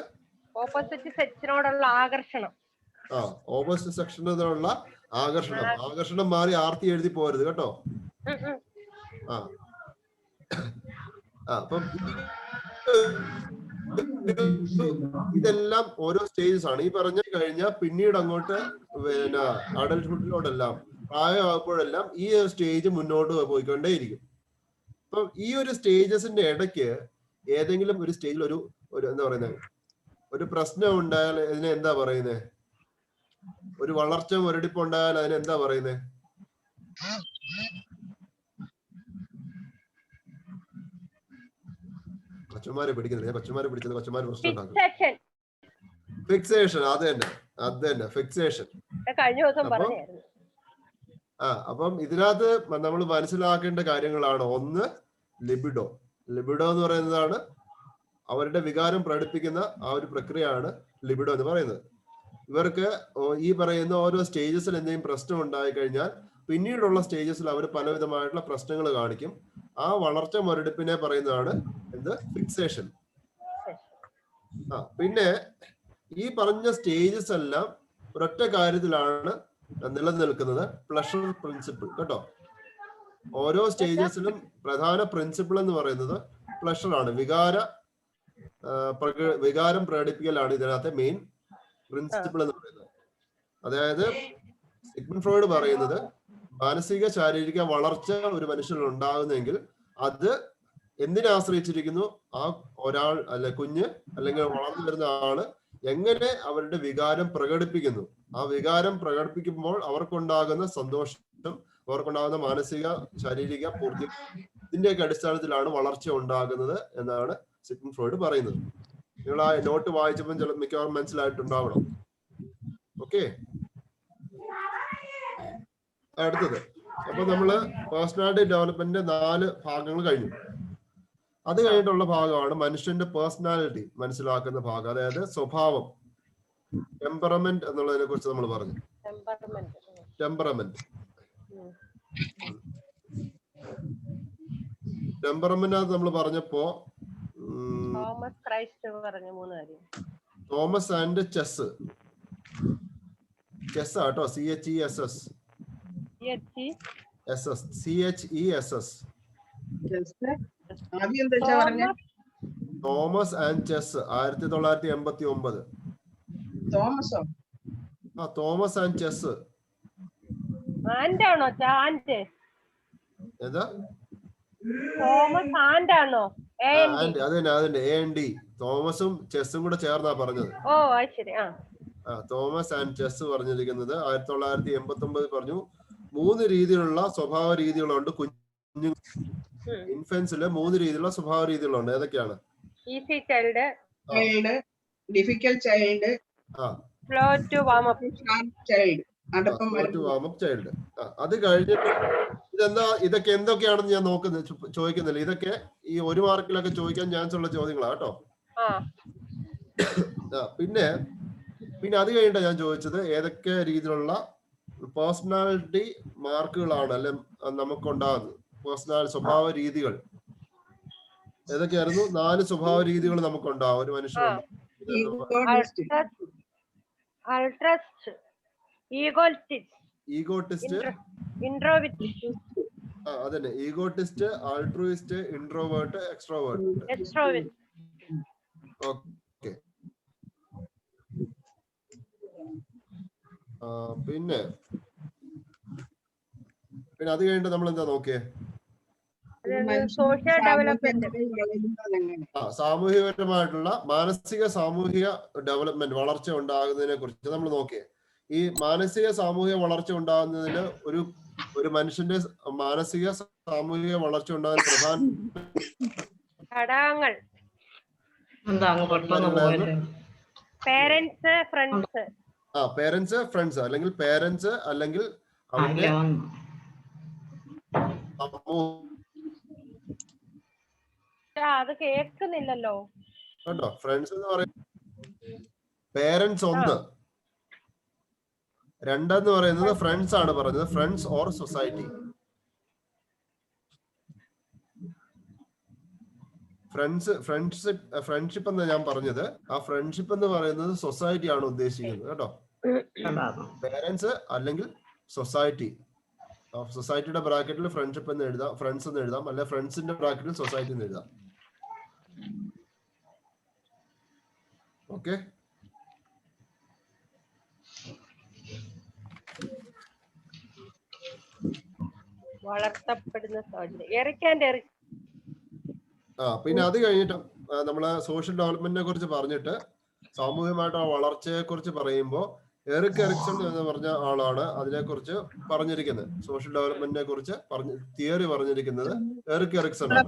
ഓപ്പോസിറ്റ് സെക്ഷനോടുള്ള ആകർഷണം. ഓപ്പോസിറ്റ് സെക്ഷനോടുള്ള ആകർഷണം മാറി ആർത്തി എഴുതി പോരുത് കേട്ടോ. അപ്പം ഇതെല്ലാം ഓരോ സ്റ്റേജസ് ആണ്. ഈ പറഞ്ഞു കഴിഞ്ഞാൽ പിന്നീട് അങ്ങോട്ട് പിന്നെ അഡൽട്ട്ഹുഡിലോടെല്ലാം പ്രായമാകുമ്പോഴെല്ലാം ഈ സ്റ്റേജ് മുന്നോട്ട് പോയിക്കൊണ്ടേയിരിക്കും. അപ്പൊ ഈ ഒരു സ്റ്റേജസിന്റെ ഇടയ്ക്ക് ഏതെങ്കിലും ഒരു സ്റ്റേജിൽ ഒരു എന്താ പറയുന്നത്, ഒരു പ്രശ്നം ഉണ്ടായാൽ ഇതിനെ എന്താ പറയുന്നത്? ഒരു വളർച്ച മുരടിപ്പ് ഉണ്ടായാൽ അതിനെ എന്താ പറയുന്നത്? കൊച്ചന്മാരെ പിടിക്കുന്നില്ല, കൊച്ചന്മാരെ പിടിച്ചത് കൊച്ചന്മാര് പ്രശ്നം ഉണ്ടാക്കും. ഫിക്സേഷൻ. അത് തന്നെ ഫിക്സേഷൻ. അപ്പം ഇതിനകത്ത് നമ്മൾ മനസ്സിലാക്കേണ്ട കാര്യങ്ങളാണ്. ഒന്ന്, ലിബിഡോ എന്ന് പറയുന്നതാണ് അവരുടെ വികാരം പ്രകടിപ്പിക്കുന്ന ആ ഒരു പ്രക്രിയയാണ് ലിബിഡോ എന്ന് പറയുന്നത്. ഇവർക്ക് ഈ പറയുന്ന ഓരോ സ്റ്റേജസിൽ എന്തെങ്കിലും പ്രശ്നം ഉണ്ടായി കഴിഞ്ഞാൽ പിന്നീടുള്ള സ്റ്റേജസിൽ അവർ പലവിധമായിട്ടുള്ള പ്രശ്നങ്ങൾ കാണിക്കും. ആ വളർച്ച മുരടിപ്പിനെ പറയുന്നതാണ് എന്ത്? ഫിക്സേഷൻ. പിന്നെ ഈ പറഞ്ഞ സ്റ്റേജസ് എല്ലാം ഒരൊറ്റ കാര്യത്തിലാണ് നിലനിൽക്കുന്നത്, പ്ലഷർ പ്രിൻസിപ്പിൾ കേട്ടോ. ഓരോ സ്റ്റേജസിലും പ്രധാന പ്രിൻസിപ്പിൾ എന്ന് പറയുന്നത് പ്ലഷർ ആണ്. വികാരം പ്രകടിപ്പിക്കലാണ് ഇതിനകത്തെ മെയിൻ പ്രിൻസിപ്പിൾ എന്ന് പറയുന്നത്. അതായത് സിഗ്മണ്ട് ഫ്രോയിഡ് പറയുന്നത് മാനസിക ശാരീരിക വളർച്ച ഒരു മനുഷ്യനിൽ ഉണ്ടാകുന്നെങ്കിൽ അത് എന്തിനെ ആശ്രയിച്ചിരിക്കുന്നു? ആ ഒരാൾ അല്ലെ കുഞ്ഞ് അല്ലെങ്കിൽ വളർന്നു വരുന്ന ആള് എങ്ങനെ അവരുടെ വികാരം പ്രകടിപ്പിക്കുന്നു. ആ വികാരം പ്രകടിപ്പിക്കുമ്പോൾ അവർക്കുണ്ടാകുന്ന സന്തോഷം, അവർക്കുണ്ടാകുന്ന മാനസിക ശാരീരിക പൂർത്തി, ഇതിന്റെയൊക്കെ അടിസ്ഥാനത്തിലാണ് വളർച്ച ഉണ്ടാകുന്നത് എന്നാണ് സിഗ്മണ്ട് ഫ്രോയിഡ് പറയുന്നത്. നിങ്ങൾ ആ നോട്ട് വായിച്ചപ്പോൾ ചില മിക്കവാറും മനസ്സിലായിട്ടുണ്ടാവണം. ഓക്കെ, അടുത്തത്. അപ്പൊ നമ്മള് പേഴ്സണാലിറ്റി ഡെവലപ്മെന്റിന്റെ 4 ഭാഗങ്ങൾ കഴിഞ്ഞു. അത് കഴിഞ്ഞിട്ടുള്ള ഭാഗമാണ് മനുഷ്യന്റെ പേഴ്സണാലിറ്റി മനസ്സിലാക്കുന്ന ഭാഗം. അതായത് സ്വഭാവം, ടെമ്പറമെന്റ് എന്നുള്ളതിനെ കുറിച്ച് നമ്മൾ പറഞ്ഞു. ടെമ്പറമെന്റ് നമ്മൾ പറഞ്ഞപ്പോ തോമസ് ആൻഡ് ചെസ് ആട്ടോ, CHESS. Thomas and chess 1989. Thomas and chess ഏതാ? അതിന്റെ AND തോമസും ചെസ്സും കൂടെ ചേർന്നാ പറഞ്ഞത്. തോമസ് ആൻഡ് ചെസ് പറഞ്ഞിരിക്കുന്നത് 1989 പറഞ്ഞു. 3 രീതിയിലുള്ള സ്വഭാവ രീതികളുണ്ട് കുഞ്ഞു ഇൻഫൻസില്. 3 രീതിയിലുള്ള സ്വഭാവ രീതികളുണ്ട്. ഏതൊക്കെയാണ്? Easy child, difficult child, slow to warm up child. അത് കഴിഞ്ഞിട്ട് ഇതൊക്കെ എന്തൊക്കെയാണെന്ന് ഞാൻ ചോദിക്കുന്നില്ല. ഇതൊക്കെ ഈ 1 മാർക്കിലൊക്കെ ചോദിക്കാൻ ചാൻസ് ഉള്ള ചോദ്യങ്ങളാ കേട്ടോ. പിന്നെ അത് കഴിഞ്ഞിട്ട് ഞാൻ ചോദിച്ചത് ഏതൊക്കെ രീതിയിലുള്ള പേഴ്സണാലിറ്റി മാർക്കുകളാണ് അല്ലെ നമുക്കുണ്ടാകുന്നത്, സ്വഭാവ രീതികൾ ഏതൊക്കെയായിരുന്നു? 4 സ്വഭാവ രീതികൾ നമുക്കുണ്ടാവും ഒരു മനുഷ്യനുണ്ട്. അതന്നെ, ഈഗോട്ടിസ്റ്റ്, ആൾട്രൂയിസ്റ്റ്, ഇൻട്രോവേർട്ട്, എക്സ്ട്രോവേർട്ട്. ഓക്കെ. പിന്നെ അത് കഴിഞ്ഞിട്ട് നമ്മൾ എന്താ നോക്കിയേ? സാമൂഹികപരമായിട്ടുള്ള മാനസിക സാമൂഹിക ഡെവലപ്മെന്റ്, വളർച്ച ഉണ്ടാകുന്നതിനെ കുറിച്ച് നമ്മൾ നോക്കിയേ. ഈ മാനസിക സാമൂഹിക വളർച്ച ഉണ്ടാകുന്നതിന് ഒരു മനുഷ്യന്റെ മാനസിക സാമൂഹിക വളർച്ച ഉണ്ടാകുന്ന പ്രധാന ഘടകങ്ങൾ പേരന്റ്സ്, ഫ്രണ്ട്സ് അല്ലെങ്കിൽ പേരന്റ്സ് അല്ലെങ്കിൽ അവന്റെ അത് കേൾക്കുന്നില്ലല്ലോ കേട്ടോ. ഫ്രണ്ട്സ് എന്ന് പറയുന്നത് പേരന്റ്സ് 1, 2 എന്ന് പറയുന്നത് ഫ്രണ്ട്സ് ആണ് പറഞ്ഞത്, ഫ്രണ്ട്സ് ഓർ സൊസൈറ്റി. ഫ്രണ്ട്ഷിപ്പ് എന്ന് ഞാൻ പറഞ്ഞത്, ആ ഫ്രണ്ട്ഷിപ്പ് എന്ന് പറയുന്നത് സൊസൈറ്റി ആണ് ഉദ്ദേശിക്കുന്നത് കേട്ടോ. പേരന്റ്സ് അല്ലെങ്കിൽ സൊസൈറ്റി. സൊസൈറ്റിയുടെ ബ്രാക്കറ്റിൽ ഫ്രണ്ട്ഷിപ്പ് എന്ന് എഴുതാം, ഫ്രണ്ട്സ് എന്ന് എഴുതാം, അല്ലെ ഫ്രണ്ട്സിന്റെ ബ്രാക്കറ്റിൽ സൊസൈറ്റി എന്ന് എഴുതാം. ഓക്കെ. വളർത്തപ്പെടുന്ന പിന്നെ അത് കഴിഞ്ഞിട്ട് നമ്മള് സോഷ്യൽ ഡെവലപ്മെന്റിനെ കുറിച്ച് പറഞ്ഞിട്ട് സാമൂഹികമായിട്ടുള്ള വളർച്ചയെ കുറിച്ച് പറയുമ്പോൾ എറിക് എറിക്സൺ എന്ന് പറഞ്ഞ ആളാണ് അതിനെക്കുറിച്ച് പറഞ്ഞിരിക്കുന്നത്. സോഷ്യൽ ഡെവലപ്മെന്റിനെ കുറിച്ച് തിയറി പറഞ്ഞിരിക്കുന്നത് എറിക് എറിക്സൺ ആണ്.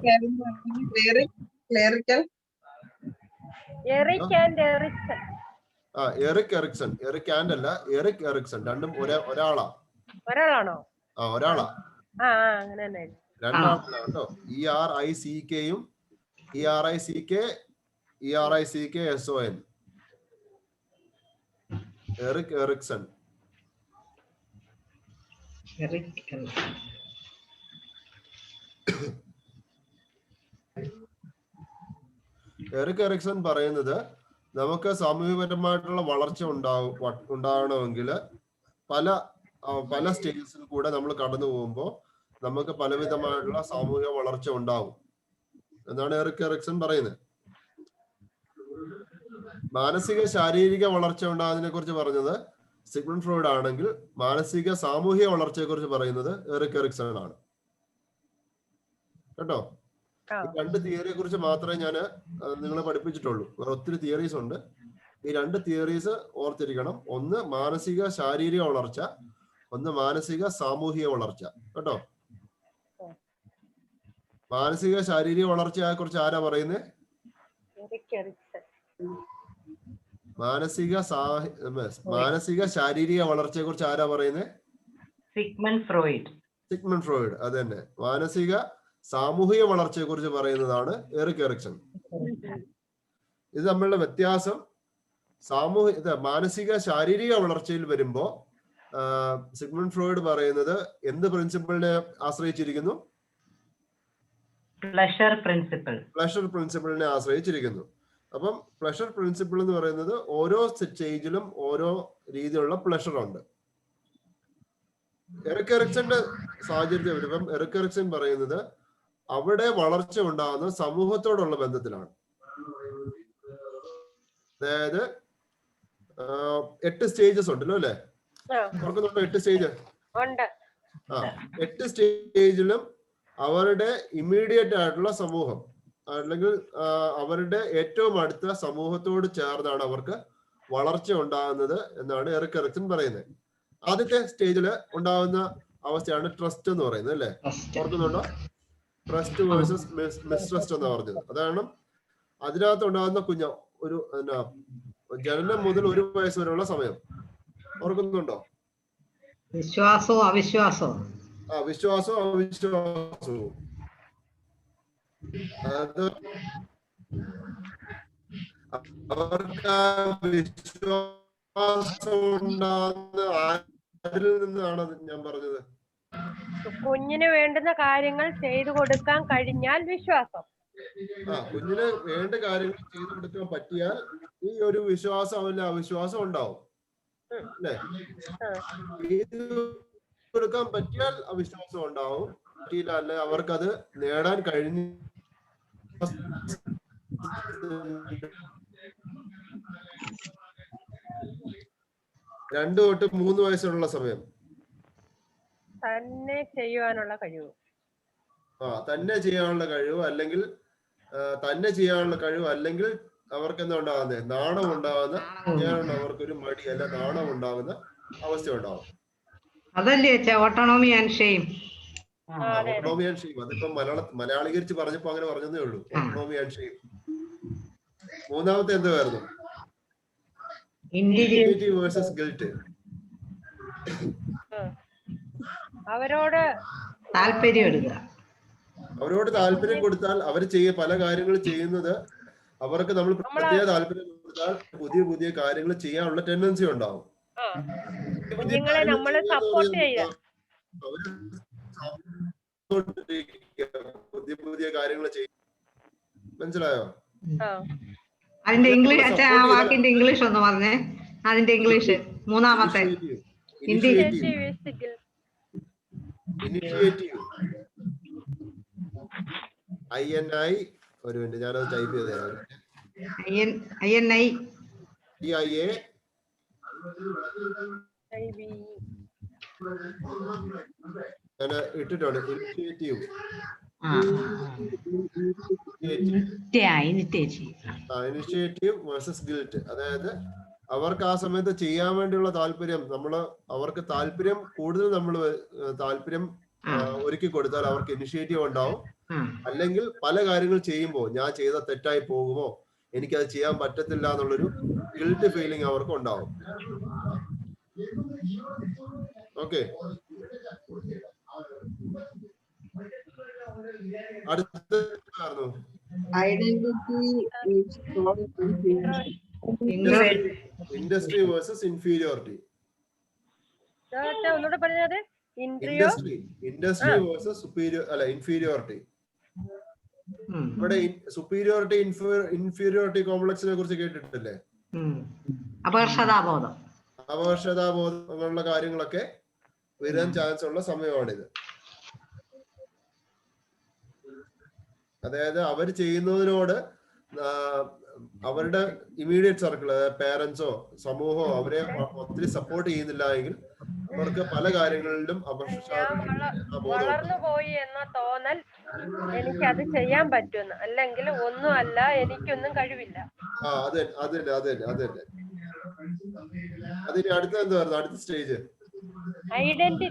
എറിക് എറിക്സൺ, എറിക് ആൻഡ് അല്ല, എറിക് എറിക്സൺ, രണ്ടും ഒരാളാണോ? ഒരാളാ, രണ്ടാളാണ് കേട്ടോ. ERICKയും ERICKSON. Erik Erikson. Erik Erikson പറയുന്നത് നമുക്ക് സാമൂഹികപരമായിട്ടുള്ള വളർച്ച ഉണ്ടാവണമെങ്കിൽ പല സ്റ്റേജസിൽ കൂടെ നമ്മൾ കടന്നു പോകുമ്പോൾ നമുക്ക് പലവിധമായിട്ടുള്ള സാമൂഹിക വളർച്ച ഉണ്ടാവും എന്നാണ് എറിക് എറിക്സൺ പറയുന്നത്. മാനസിക ശാരീരിക വളർച്ച ഉണ്ടാകുന്നതിനെ കുറിച്ച് പറഞ്ഞത് സിഗ്മണ്ട് ഫ്രോയിഡ് ആണെങ്കിൽ മാനസിക സാമൂഹിക വളർച്ചയെ കുറിച്ച് പറയുന്നത് എറിക് എറിക്സൺ ആണ്. കേട്ടോ, ഈ 2 തിയറിയെ കുറിച്ച് മാത്രമേ ഞാൻ നിങ്ങളെ പഠിപ്പിച്ചിട്ടുള്ളൂ. വേറെ ഒത്തിരി തിയറീസ് ഉണ്ട്. ഈ 2 തിയറീസ് ഓർത്തിരിക്കണം. ഒന്ന് മാനസിക ശാരീരിക വളർച്ച, ഒന്ന് മാനസിക സാമൂഹിക വളർച്ച. കേട്ടോ, മാനസിക ശാരീരിക വളർച്ചയെ കുറിച്ച് ആരാ പറയുന്നത്? മാനസിക ശാരീരിക വളർച്ചയെ കുറിച്ച് ആരാ പറയുന്നത്? Sigmund Freud. സിഗ്മണ്ട് ഫ്രോയിഡ്, അത് തന്നെ. മാനസിക സാമൂഹിക വളർച്ചയെ കുറിച്ച് പറയുന്നതാണ് എറിക് എറിക്സൺ. ഇത് തമ്മിലുള്ള വ്യത്യാസം മാനസിക ശാരീരിക വളർച്ചയിൽ വരുമ്പോ സിഗ്മണ്ട് ഫ്രോയിഡ് പറയുന്നത് എന്ത് പ്രിൻസിപ്പിളിനെ ആശ്രയിച്ചിരിക്കുന്നു? Pleasure principle. പ്ലഷർ പ്രിൻസിപ്പിളിനെ ആശ്രയിച്ചിരിക്കുന്നു. അപ്പം പ്ലഷർ പ്രിൻസിപ്പിൾ എന്ന് പറയുന്നത് ഓരോ സ്റ്റേജിലും ഓരോ രീതിയിലുള്ള പ്ലഷർ ഉണ്ട്. എറിക് എറിക്സന്റെ സാഹചര്യത്തിൽ വരുമ്പം എറിക് എറിക്സൺ പറയുന്നത് അവിടെ വളർച്ച ഉണ്ടാകുന്ന സമൂഹത്തോടുള്ള ബന്ധത്തിലാണ്. അതായത് 8 സ്റ്റേജസ് ഉണ്ടല്ലോ അല്ലെ? ഓർക്കുന്നുണ്ടോ 8 സ്റ്റേജ്? 8 സ്റ്റേജിലും അവരുടെ ഇമ്മീഡിയറ്റ് ആയിട്ടുള്ള സമൂഹം അല്ലെങ്കിൽ അവരുടെ ഏറ്റവും അടുത്ത സമൂഹത്തോട് ചേർന്നാണ് അവർക്ക് വളർച്ച ഉണ്ടാകുന്നത് എന്നാണ് എറിക് എറിക്സൺ പറയുന്നത്. ആദ്യത്തെ സ്റ്റേജില് ഉണ്ടാകുന്ന അവസ്ഥയാണ് ട്രസ്റ്റ് എന്ന് പറയുന്നത് അല്ലെ? ഓർക്കുന്നുണ്ടോ? ട്രസ്റ്റ് വേഴ്സസ് മിസ്ട്രസ്റ്റ് എന്നാ പറഞ്ഞത്. അതാണ് അതിനകത്ത് ഉണ്ടാകുന്ന ഒരു ജനനം മുതൽ 1 വയസ്സ് വരെയുള്ള സമയം. ഓർക്കുന്നുണ്ടോ? വിശ്വാസവും അവിശ്വാസവും. വിശ്വാസവും അവിശ്വാസവും. അത് അവർക്ക് വിശ്വാസം ഉണ്ടാകുന്ന ആരിൽ നിന്നാണ് ഞാൻ പറഞ്ഞത്? കുഞ്ഞിന് വേണ്ടുന്ന കാര്യങ്ങൾ ചെയ്തു കൊടുക്കാൻ കഴിഞ്ഞാൽ വിശ്വാസം. കുഞ്ഞിന് വേണ്ട കാര്യങ്ങൾ ചെയ്തു കൊടുക്കാൻ പറ്റിയാൽ ഈ ഒരു വിശ്വാസം അല്ല അവിശ്വാസം ഉണ്ടാവും അല്ലെ? ചെയ്തു കൊടുക്കാൻ പറ്റിയാൽ അവിശ്വാസം ഉണ്ടാവും. പറ്റിയില്ല അല്ലെ അവർക്കത് നേടാൻ കഴിഞ്ഞു 2 തൊട്ട് 3 വയസ്സുള്ള സമയം തന്നെ ചെയ്യാനുള്ള കഴിവ്. തന്നെ ചെയ്യാനുള്ള കഴിവ് അല്ലെങ്കിൽ അവർക്ക് എന്താ ഉണ്ടാകുന്നത്? നാണം ഉണ്ടാകുന്ന, അവർക്കൊരു മടി അല്ല നാണം ഉണ്ടാകുന്ന അവസ്ഥ ഉണ്ടാവും. അതല്ലേ autonomy and shame. Autonomy and shame അതിപ്പോ മലയാളീകരിച്ച് പറഞ്ഞപ്പോ അങ്ങനെ പറഞ്ഞതേ ഉള്ളൂ. Autonomy and shame. മൂന്നാമത്തെ എന്തായിരുന്നു? Individuality versus guilt. അവരോട് താല്പര്യം കൊടുത്താൽ അവർ പല കാര്യങ്ങൾ ചെയ്യുന്നത് അവർക്ക് നമ്മൾ പ്രത്യേക താല്പര്യം കൊടുത്താൽ പുതിയ കാര്യങ്ങൾ ചെയ്യാനുള്ള ടെൻഡൻസി ഉണ്ടാവും. കുഞ്ഞുങ്ങളെ നമ്മൾ സപ്പോർട്ട് ചെയ്യുക. പുതിയ കാര്യങ്ങൾ ചെയ്യും. മനസ്സിലായോ? അതിന്റെ ഇംഗ്ലീഷ് ആ വാക്കിന്റെ ഇംഗ്ലീഷ് ഒന്ന് പറഞ്ഞേ. അതിന്റെ ഇംഗ്ലീഷ് മൂന്നാമത്തെ. ഇനിഷ്യേറ്റീവ്. INI ഒരു മിനിറ്റ് ഞാനത് ടൈപ്പ് ചെയ്ത് തരാം. INI TIA ഞാൻ ഇട്ടിട്ടുണ്ട്. Initiative versus guilt. അതായത് അവർക്ക് ആ സമയത്ത് ചെയ്യാൻ വേണ്ടിയുള്ള താല്പര്യം അവർക്ക് കൂടുതൽ നമ്മൾ താല്പര്യം ഒരുക്കി കൊടുത്താൽ അവർക്ക് ഇനിഷ്യേറ്റീവ് ഉണ്ടാവും. അല്ലെങ്കിൽ പല കാര്യങ്ങൾ ചെയ്യുമ്പോൾ ഞാൻ ചെയ്ത തെറ്റായി പോകുമോ, എനിക്കത് ചെയ്യാൻ പറ്റത്തില്ല എന്നുള്ളൊരു ഗിൽറ്റ് ഫീലിംഗ് അവർക്ക് ഉണ്ടാവും. ഓക്കെ, അടുത്ത Identity is strong industry versus inferiority. ഒന്നുകൂടെ പറഞ്ഞത് ഇൻട്രിയോ ഇൻഡസ്ട്രി വേഴ്സസ് സുപ്പീരിയർ അല്ല ഇൻഫീരിയോറിറ്റി. ഇവിടെ സുപ്പീരിയോറിറ്റി ഇൻഫീരിയോറിറ്റി കോംപ്ലക്സിനെ കുറിച്ച് കേട്ടിട്ടില്ലേ? അപകർഷതാബോധം അങ്ങനെയുള്ള കാര്യങ്ങളൊക്കെ വരാൻ ചാൻസ് ഉള്ള സമയമാണിത്. അതായത് അവർ ചെയ്യുന്നതിനോട് അവരുടെ ഇമ്മീഡിയറ്റ് സർക്കിൾ, അതായത് പേരൻസോ സമൂഹമോ അവരെ ഒത്തിരി സപ്പോർട്ട് ചെയ്യുന്നില്ല എങ്കിൽ അവർക്ക് പല കാര്യങ്ങളിലും വളർന്നു പോയി എന്ന തോന്നൽ എനിക്ക് അത് ചെയ്യാൻ പറ്റുമെന്ന്, അല്ലെങ്കിൽ ഒന്നും അല്ല എനിക്കൊന്നും കഴിവില്ല. അതിന് അടുത്ത എന്താ പറയുന്നത്? അടുത്ത സ്റ്റേജ് ഐഡന്റിറ്റി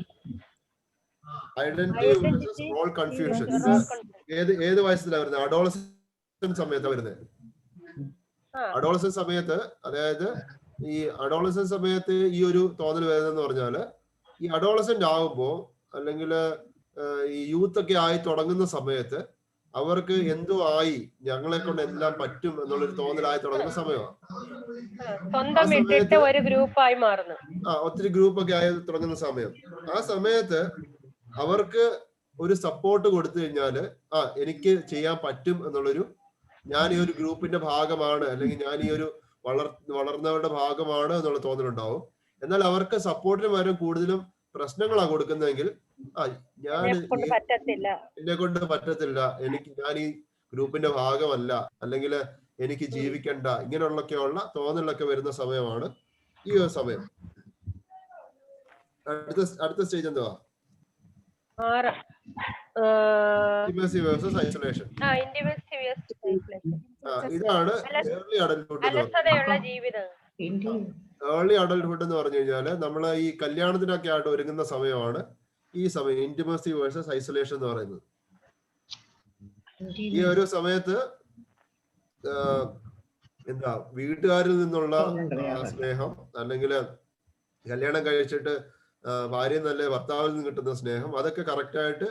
റോൾ കൺഫ്യൂഷൻ. ഏത് വയസ്സിലാണ് വരുന്നത്? അഡോളസെന്റ് സമയത്താണ് വരുന്നത്. അഡോളസെന്റ് സമയത്ത്, അതായത് ഈ അഡോളസെന്റ് സമയത്ത് ഈ ഒരു തോന്നൽ വരുന്നതെന്ന് പറഞ്ഞാല് ഈ അഡോളസെന്റ് ആകുമ്പോ അല്ലെങ്കിൽ ഈ യൂത്ത് ഒക്കെ ആയി തുടങ്ങുന്ന സമയത്ത് അവർക്ക് എന്തോ ആയി, ഞങ്ങളെ കൊണ്ട് എല്ലാം പറ്റും എന്നുള്ളൊരു തോന്നലായി തുടങ്ങുന്ന സമയമാണ്. ഒത്തിരി ഗ്രൂപ്പൊക്കെ ആയി തുടങ്ങുന്ന സമയം. ആ സമയത്ത് അവർക്ക് ഒരു സപ്പോർട്ട് കൊടുത്തു കഴിഞ്ഞാല് എനിക്ക് ചെയ്യാൻ പറ്റും എന്നുള്ളൊരു, ഞാൻ ഈ ഒരു ഗ്രൂപ്പിന്റെ ഭാഗമാണ് അല്ലെങ്കിൽ ഞാൻ ഈ ഒരു വളർന്നവരുടെ ഭാഗമാണ് എന്നുള്ള തോന്നലുണ്ടാവും. എന്നാൽ അവർക്ക് സപ്പോർട്ടിന് പകരം കൂടുതലും പ്രശ്നങ്ങളാണ് കൊടുക്കുന്നതെങ്കിൽ എന്നെ കൊണ്ട് പറ്റത്തില്ല, ഞാൻ ഈ ഗ്രൂപ്പിന്റെ ഭാഗമല്ല, അല്ലെങ്കിൽ എനിക്ക് ജീവിക്കണ്ട, ഇങ്ങനെയുള്ളൊക്കെയുള്ള തോന്നലൊക്കെ വരുന്ന സമയമാണ് ഈ ഒരു സമയം. അടുത്ത സ്റ്റേജ് എന്തുവാ? Intimacy versus isolation. ഇതാണ് ഏർലി അഡൽട്ട്ഹുഡ്. ഏർലി അഡൽട്ട്ഹുഡ് എന്ന് പറഞ്ഞു കഴിഞ്ഞാല് നമ്മള് ഈ കല്യാണത്തിനൊക്കെ ആയിട്ട് ഒരുങ്ങുന്ന സമയമാണ് ഈ സമയം, ഇന്റിമസി വേഴ്സസ് ഐസൊലേഷൻ എന്ന് പറയുന്നത്. ഈ ഒരു സമയത്ത് എന്താ, വീട്ടുകാരിൽ നിന്നുള്ള സ്നേഹം, അല്ലെങ്കിൽ കല്യാണം കഴിച്ചിട്ട് ഭാര്യ നല്ല ഭർത്താവിൽ നിന്ന് കിട്ടുന്ന സ്നേഹം, അതൊക്കെ കറക്റ്റായിട്ട്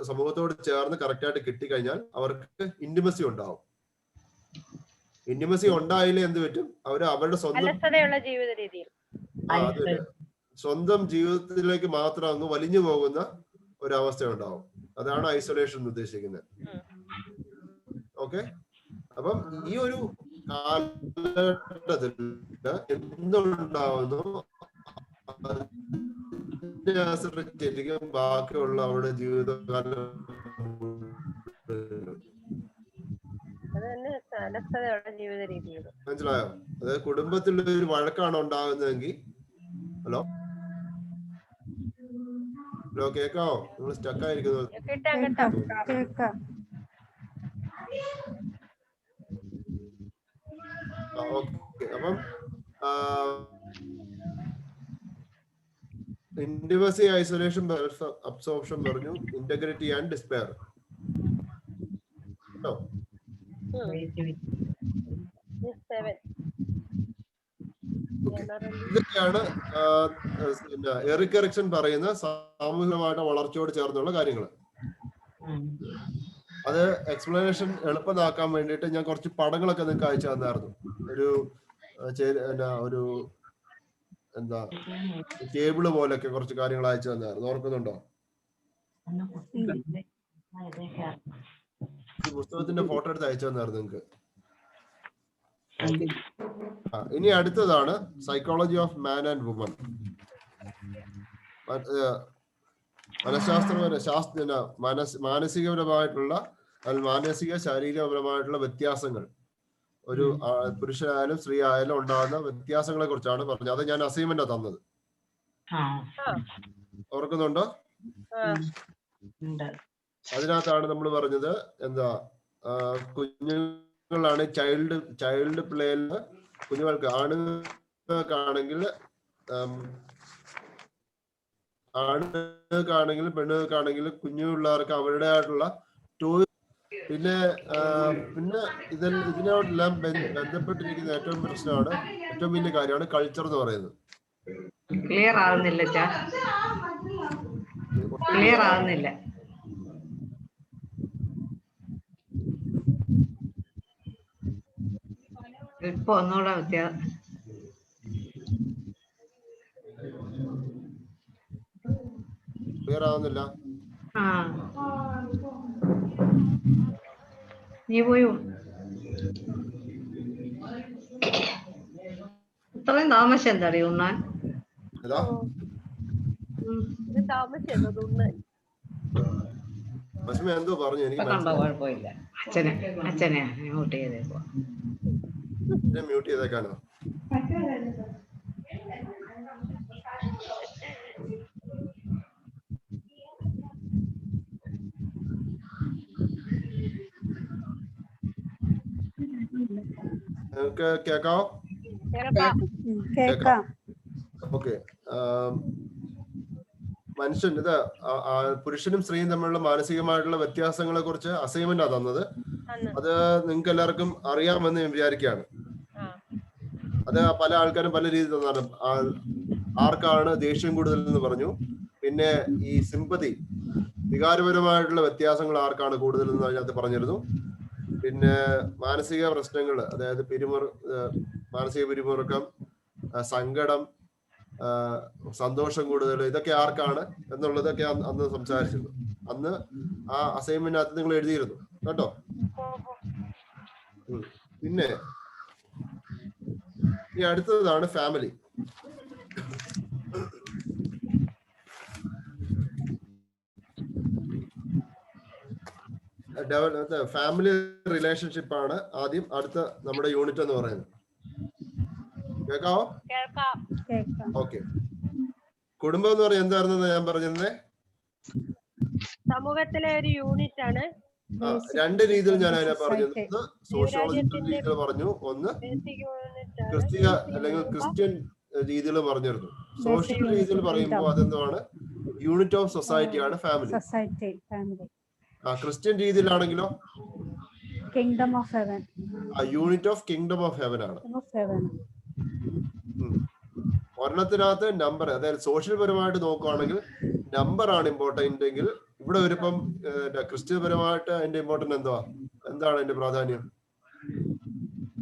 സമൂഹത്തോട് ചേർന്ന് കറക്റ്റായിട്ട് കിട്ടിക്കഴിഞ്ഞാൽ അവർക്ക് ഇന്റിമസി ഉണ്ടാവും. ഇന്റിമസി ഉണ്ടായില്ലേ എന്ത് പറ്റും? അവരുടെ സ്വന്തം ജീവിതത്തിലേക്ക് മാത്രം അങ്ങ് വലിഞ്ഞു പോകുന്ന ഒരവസ്ഥ ഉണ്ടാവും. അതാണ് ഐസൊലേഷൻ എന്ന് ഉദ്ദേശിക്കുന്നത്. ഓക്കെ, അപ്പം ഈ ഒരു കാലഘട്ടത്തിൽ എന്തുണ്ടാവുന്നു ശരിക്കും ബാക്കിയുള്ള അവരുടെ ജീവിതകാലം മനസ്സിലായോ? അതായത് കുടുംബത്തിൽ ഒരു വഴക്കാണ് ഉണ്ടാകുന്നതെങ്കിൽ, ഹലോ കേക്കാവോ? നിങ്ങൾ സ്റ്റക്ക് ആയിരിക്കുന്നത്. ഓക്കെ, അപ്പം ഇന്റിമസി, ഐസൊലേഷൻ, അബ്സോർപ്ഷൻ പറഞ്ഞു, ഇന്റഗ്രിറ്റി ആൻഡ് ഡിസ്പെയർ. ഇതൊക്കെയാണ് എറിക് എറിക്സൺ പറയുന്ന സാമൂഹികമായിട്ട് വളർച്ചയോട് ചേർന്നുള്ള കാര്യങ്ങൾ. അത് എക്സ്പ്ലനേഷൻ എളുപ്പമാക്കാൻ വേണ്ടിയിട്ട് ഞാൻ കുറച്ച് പടങ്ങളൊക്കെ നിങ്ങൾക്ക് അയച്ചു തന്നായിരുന്നു. ഒരു എന്താ ടേബിള് പോലൊക്കെ കുറച്ച് കാര്യങ്ങൾ അയച്ചു തന്നായിരുന്നു, ഓർക്കുന്നുണ്ടോ? ഈ പുസ്തകത്തിന്റെ ഫോട്ടോ എടുത്ത് അയച്ചു തന്നായിരുന്നു നിങ്ങൾക്ക്. ഇനി അടുത്തതാണ് psychology of man and woman. മാനസികപരമായിട്ടുള്ള മാനസിക ശാരീരികപരമായിട്ടുള്ള വ്യത്യാസങ്ങൾ, ഒരു പുരുഷനായാലും സ്ത്രീ ആയാലും ഉണ്ടാകുന്ന വ്യത്യാസങ്ങളെ കുറിച്ചാണ് പറഞ്ഞത്. അത് ഞാൻ അസൈൻമെന്റാ തന്നത്, ഓർക്കുന്നുണ്ടോ? അതിനകത്താണ് നമ്മൾ പറഞ്ഞത് എന്താ, കുഞ്ഞുങ്ങളാണ് ചൈൽഡ് പ്ലേയിൽ കുഞ്ഞുങ്ങൾക്ക്, ആണുങ്ങൾക്കാണെങ്കിൽ പെണ്ണുങ്ങൾക്കാണെങ്കിലും കുഞ്ഞു പിള്ളേർക്ക് അവരുടേതായിട്ടുള്ള ടോയ്, പിന്നെ ഇതിനോടെല്ലാം ബന്ധപ്പെട്ടിരിക്കുന്ന ഏറ്റവും പ്രശ്നമാണ്, ഏറ്റവും വലിയ കാര്യമാണ് കൾച്ചർ എന്ന് പറയുന്നത്. ക്ലിയർ ആവുന്നില്ല. ഇപ്പൊ ഒന്നുകൂടെ വ്യത്യാസം. ക്ലിയർ ആവുന്നില്ല? ആ നീ പോയോ? ഇത്രയും താമസം എന്താ ഉണ്ണാൻ? ഏതാ? ഇത് താമസിച്ചത് ഉണ്ണാൻ. മസ്മി എന്തോ പറഞ്ഞു എനിക്ക് കണ്ടോ? കുഴപ്പമില്ല. അച്ഛനെ മ്യൂട്ട് ചെയ്തേക്കോ. മ്യൂട്ട് ചെയ്തേക്കാനോ? നിങ്ങൾക്ക് കേക്കാവോ? കേക്കാം. ഓക്കെ. മനുഷ്യൻ ഇത് പുരുഷനും സ്ത്രീയും തമ്മിലുള്ള മാനസികമായിട്ടുള്ള വ്യത്യാസങ്ങളെ കുറിച്ച് അസൈൻമെന്റ് തന്നത്. അത് നിങ്ങൾക്ക് എല്ലാവർക്കും അറിയാമെന്ന് ഞാൻ വിചാരിക്കുകയാണ്. അത് പല ആൾക്കാരും പല രീതിയിൽ തന്നാണ്. ആർക്കാണ് ദേഷ്യം കൂടുതൽ എന്ന് പറഞ്ഞു. പിന്നെ ഈ സിമ്പതി, വികാരപരമായിട്ടുള്ള വ്യത്യാസങ്ങൾ ആർക്കാണ് കൂടുതൽ എന്ന് അതിനകത്ത് പറഞ്ഞിരുന്നു. പിന്നെ മാനസിക പ്രശ്നങ്ങൾ, അതായത് മാനസിക പിരിമുറുക്കം, സങ്കടം, സന്തോഷം കൂടുതൽ, ഇതൊക്കെ ആർക്കാണ് എന്നുള്ളതൊക്കെ അന്ന് സംസാരിച്ചിരുന്നു. അന്ന് ആ അസൈൻമെന്റിനകത്ത് നിങ്ങൾ എഴുതിയിരുന്നു കേട്ടോ. പിന്നെ ഈ അടുത്തതാണ് ഫാമിലി. ഫാമിലി റിലേഷൻഷിപ്പ് ആണ് ആദ്യം അടുത്ത നമ്മുടെ യൂണിറ്റ് എന്ന് പറയുന്നത്. കേൾക്കാവോ? ഓക്കെ. കുടുംബം എന്ന് പറഞ്ഞാൽ എന്തായിരുന്നു ഞാൻ പറഞ്ഞിരുന്നേ? സമൂഹത്തിലെ ഒരു യൂണിറ്റ് ആണ്. രണ്ട് രീതിയിൽ ഞാൻ അതിനെ പറഞ്ഞത്. സോഷ്യോളജിക്കൽ രീതിയിൽ പറഞ്ഞു, ഒന്ന് ക്രിസ്തീയ അല്ലെങ്കിൽ ക്രിസ്ത്യൻ രീതിയിൽ പറഞ്ഞിരുന്നു. സോഷ്യൽ രീതിയിൽ പറയുമ്പോൾ അതെന്താണ്? യൂണിറ്റ് ഓഫ് സൊസൈറ്റി ആണ് ഫാമിലി. ക്രിസ്ത്യൻ രീതിയിലാണെങ്കിലോ kingdom of heaven. Unit of kingdom of heaven ആണ്. ഒരെണ്ണത്തിനകത്ത് നമ്പർ, അതായത് സോഷ്യൽ പരമായിട്ട് നോക്കുകയാണെങ്കിൽ നമ്പർ ആണ് ഇമ്പോർട്ടന്റ് എങ്കിൽ, ഇവിടെ വരുമ്പം ക്രിസ്ത്യൻ പരമായിട്ട് അതിന്റെ ഇമ്പോർട്ടന്റ് എന്താണ് അതിന്റെ പ്രാധാന്യം?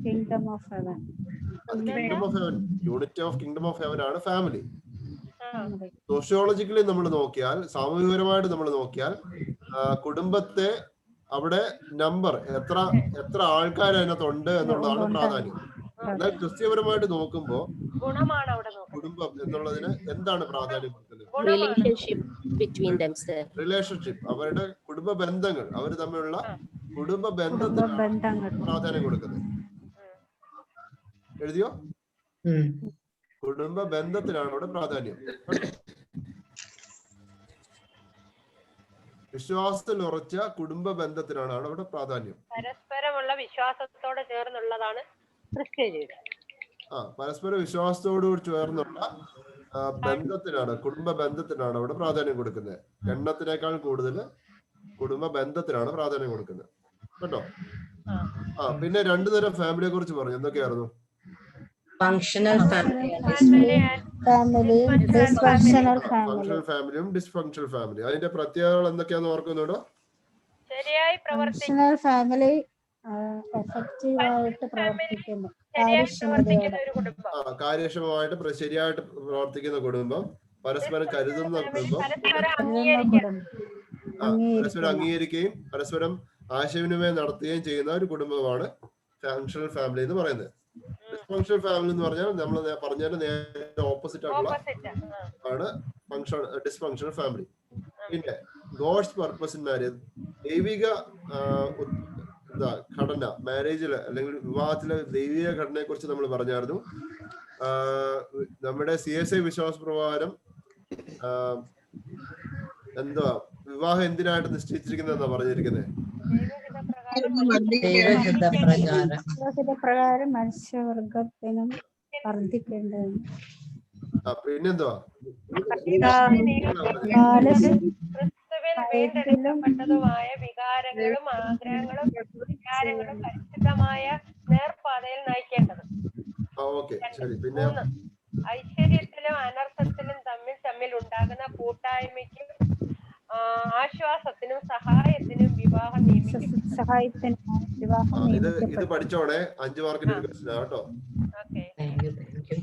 Kingdom of heaven. Kingdom of heaven, unit of kingdom of heaven ആണ് ഫാമിലി. സോഷ്യോളജിക്കലി നമ്മൾ നോക്കിയാൽ, സാമൂഹികപരമായിട്ട് നമ്മൾ നോക്കിയാൽ, കുടുംബത്തെ അവിടെ നമ്പർ എത്ര ആൾക്കാർ അതിനകത്തുണ്ട് എന്നുള്ളതാണ് പ്രാധാന്യം. എന്നാൽ ക്രിസ്ത്യപരമായിട്ട് നോക്കുമ്പോൾ കുടുംബം എന്നുള്ളതിന് എന്താണ് പ്രാധാന്യം കൊടുക്കുന്നത്? റിലേഷൻഷിപ്പ്, അവരുടെ കുടുംബ ബന്ധങ്ങൾ, അവർ തമ്മിലുള്ള കുടുംബ ബന്ധത്തിനാണ് പ്രാധാന്യം കൊടുക്കുന്നത്. എഴുതിയോ? കുടുംബ ബന്ധത്തിനാണ് അവിടെ പ്രാധാന്യം. വിശ്വാസത്തിൽ ഉറച്ച കുടുംബ ബന്ധത്തിനാണ് അവിടെ പ്രാധാന്യം. പരസ്പരമുള്ള വിശ്വാസത്തോടെ ചേർന്നുള്ളതാണ് ക്രിസ്ത്യൻ ജീവിതം. പരസ്പര വിശ്വാസത്തോട് ചേർന്നുള്ള ബന്ധത്തിനാണ്, കുടുംബ ബന്ധത്തിനാണ് അവിടെ പ്രാധാന്യം കൊടുക്കുന്നത്. എണ്ണത്തിനേക്കാൾ കൂടുതൽ കുടുംബ ബന്ധത്തിനാണ് പ്രാധാന്യം കൊടുക്കുന്നത് കേട്ടോ. പിന്നെ രണ്ടു തരം ഫാമിലിയെ കുറിച്ച് പറഞ്ഞു. എന്തൊക്കെയായിരുന്നു? ഫങ്ഷണൽ ഫങ്ഷണൽ ഫാമിലിയും ഡിസ്ഫങ്ഷണൽ ഫാമിലി. അതിന്റെ പ്രത്യേകതകൾ എന്തൊക്കെയാന്ന് ഓർക്കുന്നുണ്ടോ? ശരിയായി ഫങ്ഷണൽ ഫാമിലി എഫക്റ്റീവായിട്ട് പ്രവർത്തിക്കുന്നു, കാര്യക്ഷമമായിട്ട് ശരിയായിട്ട് പ്രവർത്തിക്കുന്ന കുടുംബം, പരസ്പരം കരുതുന്ന കുടുംബം, പരസ്പരം അംഗീകരിക്കുകയും പരസ്പരം ആശയവിനിമയം നടത്തുകയും ചെയ്യുന്ന ഒരു കുടുംബമാണ് ഫങ്ഷണൽ ഫാമിലി എന്ന് പറയുന്നത്. ഡിസ്ഫങ്ഷണൽ ഫാമിലി എന്ന് പറഞ്ഞാൽ നമ്മൾ പറഞ്ഞതിന് നേരെ ഓപ്പോസിറ്റ് ആയിട്ടുള്ള ആണ് ഡിസ്ഫങ്ഷണൽ ഫാമിലി. പിന്നെ ഗോഡ്സ് പർപ്പസ് ഇൻ മാരേജ്, ദൈവിക ഘടന, മാരേജില് അല്ലെങ്കിൽ വിവാഹത്തിലെ ദൈവിക ഘടനയെ കുറിച്ച് നമ്മൾ പറഞ്ഞായിരുന്നു. നമ്മുടെ CSI വിശ്വാസപ്രകാരം വിവാഹം എന്തിനായിട്ട് നിശ്ചയിച്ചിരിക്കുന്നതെന്നാ പറഞ്ഞിരിക്കുന്നത്? പ്രകാരം മനുഷ്യവർഗത്തിനും വർദ്ധിക്കേണ്ടത്. പിന്നെന്തുവാ? വീണ്ടെടുക്കപ്പെട്ടതുമായ വികാരങ്ങളും ആഗ്രഹങ്ങളും പരിശുദ്ധമായ നേർപ്പാതയിൽ നയിക്കേണ്ടത്. പിന്നെ ഐശ്വര്യത്തിലും അനർത്ഥത്തിലും തമ്മിൽ ഉണ്ടാകുന്ന കൂട്ടായ്മയ്ക്കും ആശ്വാസത്തിനും സഹായത്തിനും വിവാഹം നിയമിക്കും. വിവാഹം ഇത് നിയമിക്കപ്പെട്ടു. പഠിച്ചോണേ 5 മാർക്കിന് ഒരു ക്വസ്റ്റ്യൻ കേട്ടോ. Okay. Thank you, thank you.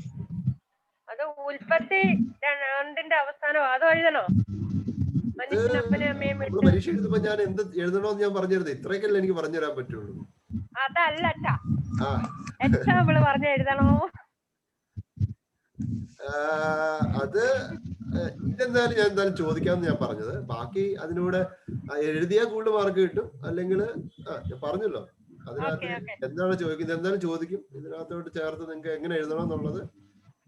അത് ഉൽപ്പത്തി 2ന്റെ അവസാനം അത് എഴുതണോ? മനുഷ്യൻ അപ്പനെ അമ്മയും നമ്മള് വിട്ട് പരീക്ഷ എഴുതുമ്പോ ഞാൻ എന്ത് എഴുതണോന്ന് ഞാൻ പറഞ്ഞിരുന്നത്. ഇത്രയൊക്കെയല്ലേ എനിക്ക് പറഞ്ഞു തരാൻ പറ്റുള്ളൂ. അതല്ല ആ എക്സാമ്പിൾ പറഞ്ഞ് എഴുതണോ? അത് ഇതെന്തായാലും ഞാൻ എന്തായാലും ചോദിക്കാമെന്ന് ഞാൻ പറഞ്ഞത്. ബാക്കി അതിനൂടെ എഴുതിയാൽ കൂടുതൽ മാർക്ക് കിട്ടും. അല്ലെങ്കിൽ ഞാൻ പറഞ്ഞല്ലോ അതിനകത്ത് എന്താണ് ചോദിക്കുന്നത് എന്തായാലും ചോദിക്കും. ഇതിനകത്തോട്ട് ചേർത്ത് നിങ്ങൾക്ക് എങ്ങനെ എഴുതണം എന്നുള്ളത്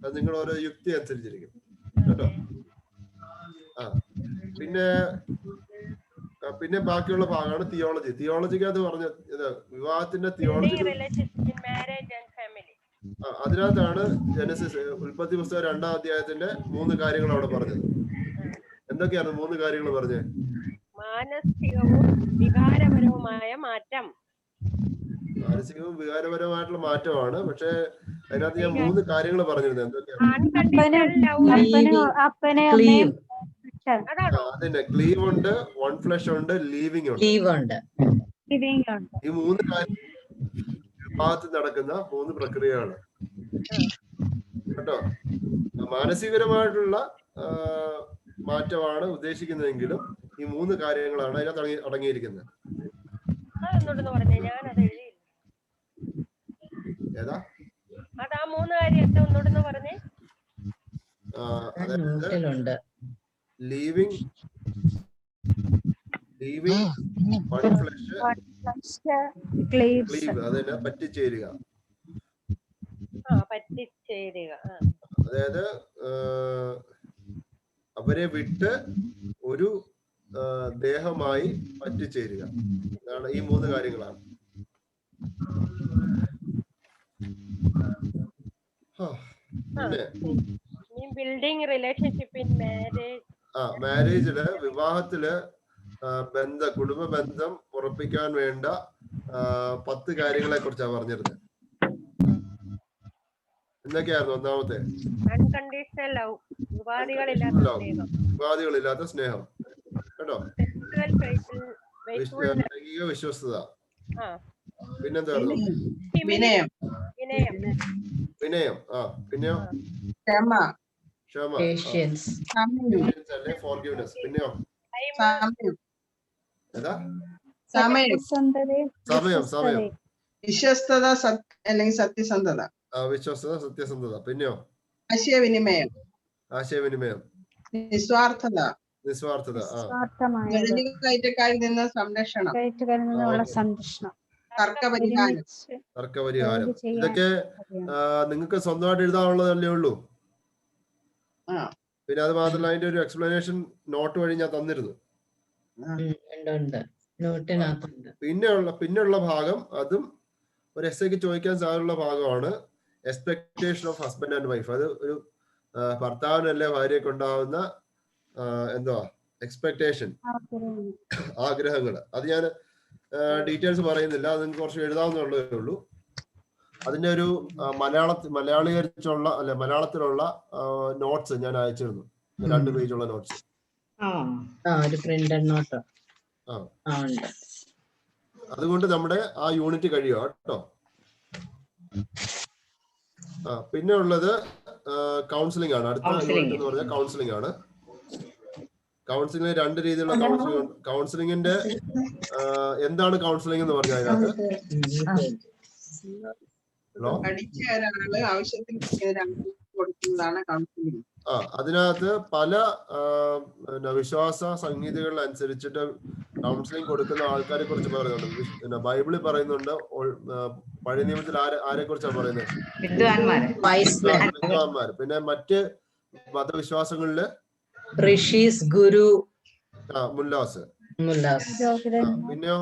അത് നിങ്ങൾ ഓരോ യുക്തി അനുസരിച്ചിരിക്കും കേട്ടോ. പിന്നെ ബാക്കിയുള്ള ഭാഗമാണ് തിയോളജി. തിയോളജിക്കകത്ത് പറഞ്ഞ വിവാഹത്തിന്റെ തിയോളജി അതിനകത്താണ് ജനസിസ് ഉൽപ്പത്തി പുസ്തകം 2-ാം അധ്യായത്തിന്റെ 3 കാര്യങ്ങൾ അവിടെ പറഞ്ഞത്. എന്തൊക്കെയാണ് 3 കാര്യങ്ങൾ പറഞ്ഞത്? മാനസികവും വികാരപരവുമായ മാറ്റം. മാനസികവും വികാരപരമായിട്ടുള്ള മാറ്റമാണ്. പക്ഷെ അതിനകത്ത് ഞാൻ 3 കാര്യങ്ങൾ പറഞ്ഞിരുന്നത് എന്തൊക്കെയാണ്? അതന്നെ ക്ലീവ് ഉണ്ട്, വൺ ഫ്ലഷ് ഉണ്ട്, ലീവിംഗ് ഉണ്ട്. ഈ 3 കാര്യം വിവാഹത്തിൽ നടക്കുന്ന 3 പ്രക്രിയകളാണ് കേട്ടോ. മാനസികപരമായിട്ടുള്ള മാറ്റമാണ് ഉദ്ദേശിക്കുന്നതെങ്കിലും ഈ 3 കാര്യങ്ങളാണ് അതിനകത്ത് അടങ്ങിയിരിക്കുന്നത്. ഏതാ അതാ 3 കാര്യം ഒന്നുകൂടെ പറഞ്ഞേ. അതായത് ലീവിംഗ്, വൺ ഫ്ലഷ്, ക്ലീവ് അതന്നെ പറ്റിച്ചേരുക. അതായത് അവരെ വിട്ട് ഒരു ദേഹമായി പറ്റിച്ചേരുക. ഇതാണ് ഈ 3 കാര്യങ്ങളാണ്. പിന്നെ ബിൽഡിംഗ് റിലേഷൻഷിപ്പ് ഇൻ മാരേജ്. മാരേജില് വിവാഹത്തില് കുടുംബ ബന്ധം ഉറപ്പിക്കാൻ വേണ്ട 10 കാര്യങ്ങളെ കുറിച്ചാണ് പറഞ്ഞിരുന്നത്. എന്തൊക്കെയായിരുന്നു? ഒന്നാമത്തെ അൺകണ്ടീഷണൽ ലവ്, ഉപാധികളില്ലാത്ത സ്നേഹം കേട്ടോ. ലൈംഗിക വിശ്വസ്തത. പിന്നെന്തായിരുന്നു? വിനയം. വിനയം. പിന്നെയോ ക്ഷമ. അല്ലെ ഫോർഗിവ്നെസ്. പിന്നെയോ ഏതാ? സമയം. സമയം. വിശ്വസ്തത അല്ലെങ്കിൽ സത്യസന്ധത. വിശ്വസ്തത, സത്യസന്ധത. പിന്നെയോ ആശയവിനിമയം. നിസ്വാർത്ഥത. കയറ്റക്കാരിൽ നിന്ന് സംരക്ഷണം. തർക്കപരിഹാരം. ഇതൊക്കെ നിങ്ങൾക്ക് സ്വന്തമായിട്ട് എഴുതാനുള്ളതല്ലേ ഉള്ളൂ. പിന്നെ അത് മാത്രമല്ല അതിന്റെ ഒരു എക്സ്പ്ലനേഷൻ നോട്ട് വഴി ഞാൻ തന്നിരുന്നു. പിന്നെയുള്ള ഭാഗം അതും ഒരു എസ്സേക്ക് ചോദിക്കാൻ സാധ്യതയുള്ള ഭാഗമാണ്. Expectation of husband and wife. അത് ഒരു ഭർത്താവിനല്ലേ ഭാര്യയ്ക്ക് ഉണ്ടാവുന്ന എന്തുവാ എക്സ്പെക്ടേഷൻ, ആഗ്രഹങ്ങൾ. അത് ഞാൻ ഡീറ്റെയിൽസ് പറയുന്നില്ല. അത് നിങ്ങൾക്ക് കുറച്ച് എഴുതാവുന്നതേ ഉള്ളൂ. അതിന്റെ ഒരു മലയാളത്തിലുള്ള നോട്ട്സ് ഞാൻ അയച്ചിരുന്നു. 2 പേജുള്ള നോട്ട്സ്. അതുകൊണ്ട് നമ്മുടെ ആ യൂണിറ്റ് കഴിയുക കേട്ടോ. പിന്നെ ഉള്ളത് കൗൺസിലിംഗ് ആണ്. അടുത്ത യൂണിറ്റ് എന്ന് പറഞ്ഞാൽ കൗൺസിലിംഗ് ആണ്. കൗൺസിലിംഗ് 2 രീതിയിലുള്ള കൗൺസിലിംഗ് ഉണ്ട്. കൗൺസിലിംഗിന്റെ എന്താണ് കൗൺസിലിംഗ് എന്ന് പറഞ്ഞാൽ അതിനകത്ത് പല വിശ്വാസ സംഹിതകൾ അനുസരിച്ചിട്ട് കൗൺസിലിംഗ് കൊടുക്കുന്ന ആൾക്കാരെ കുറിച്ച് പറയുന്നുണ്ട്. ബൈബിളിൽ പറയുന്നുണ്ട്. പഴയ നിയമത്തിൽ ആരെ കുറിച്ചാണ് പറയുന്നത്? വിദ്വാൻമാർ. പിന്നെ മറ്റ് മതവിശ്വാസങ്ങളില് ഋഷീസ്, ഗുരു, മുല്ലാസ്. പിന്നെയോ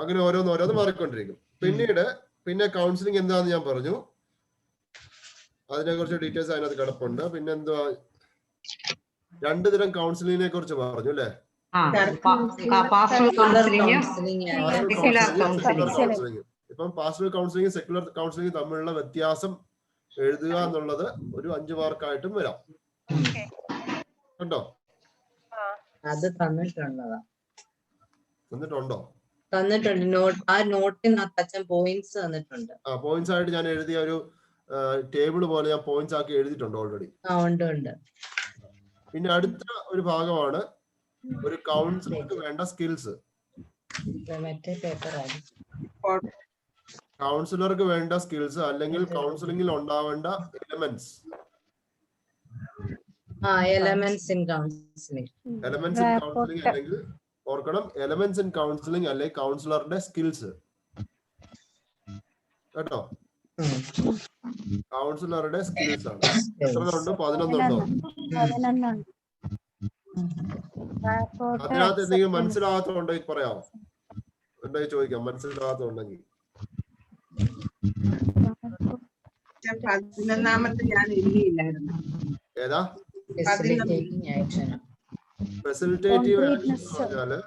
അങ്ങനെ ഓരോന്ന് മാറിക്കൊണ്ടിരിക്കും. പിന്നെ കൗൺസിലിംഗ് എന്താന്ന് ഞാൻ പറഞ്ഞു. അതിനെ കുറിച്ച് ഡീറ്റെയിൽസ് അതിനകത്ത് കിടപ്പുണ്ട്. പിന്നെ എന്തുവാ 2 തരം കൗൺസിലിംഗിനെ കുറിച്ച് പറഞ്ഞു അല്ലെ? ഇപ്പം പാസ്റ്ററൽ കൗൺസിലിംഗ്, സെക്യുലർ കൗൺസിലിംഗ് തമ്മിലുള്ള വ്യത്യാസം എഴുതുക എന്നുള്ളത് ഒരു 5 മാർക്കായിട്ടും വരാം കേട്ടോ. അത് തന്നിട്ടുള്ളതാ. തന്നിട്ടുണ്ടോ? തന്നിട്ടുണ്ട്. നോട്ട് ആ നോട്ടിനകത്ത് അച്ഛൻ പോയിന്റ്സ് തന്നിട്ടുണ്ട്. ആ പോയിന്റ്സ് ആയിട്ട് ഞാൻ എഴുതിയ ഒരു ടേബിൾ പോലെ ഞാൻ പോയിന്റ്സ് ആക്കി എഴുതിയിട്ടുണ്ട് ഓൾറെഡി. ആ ഉണ്ട് ഉണ്ട്. പിന്നെ അടുത്ത ഒരു ഭാഗമാണ് ഒരു കൗൺസിലർക്ക് വേണ്ട സ്കിൽസ്. മറ്റേ പേപ്പർ ആണ്. കൗൺസിലർക്ക് വേണ്ട സ്കിൽസ് അല്ലെങ്കിൽ കൗൺസിലിംഗിൽ ഉണ്ടാവേണ്ട elements. Elements in counselling. Elements in counselling അല്ലെങ്കിൽ ഓർക്കണം, എലമെന്റ്സ് ഇൻ കൗൺസിലിംഗ് അല്ലെങ്കിൽ കൗൺസിലറുടെ സ്കിൽസ് കേട്ടോ. കൗൺസിലറുടെ സ്കിൽസ് ആണ്. എത്ര ഉണ്ട്? 11 ഉണ്ടോ? അതിനകത്ത് എന്തെങ്കിലും മനസ്സിലാകാത്തതുണ്ടെങ്കിൽ പറയാമോ? ഉണ്ടെങ്കിൽ ചോദിക്കാം, മനസ്സിലാകാത്തതുണ്ടെങ്കിൽ. 11ാമത്തെ ഞാൻ എഴുതിയില്ലായിരുന്നു. ഏതാ? Facilitating action. ഫെസിലിറ്റേറ്റീവ് ആക്ഷൻ എന്ന് പറഞ്ഞാല്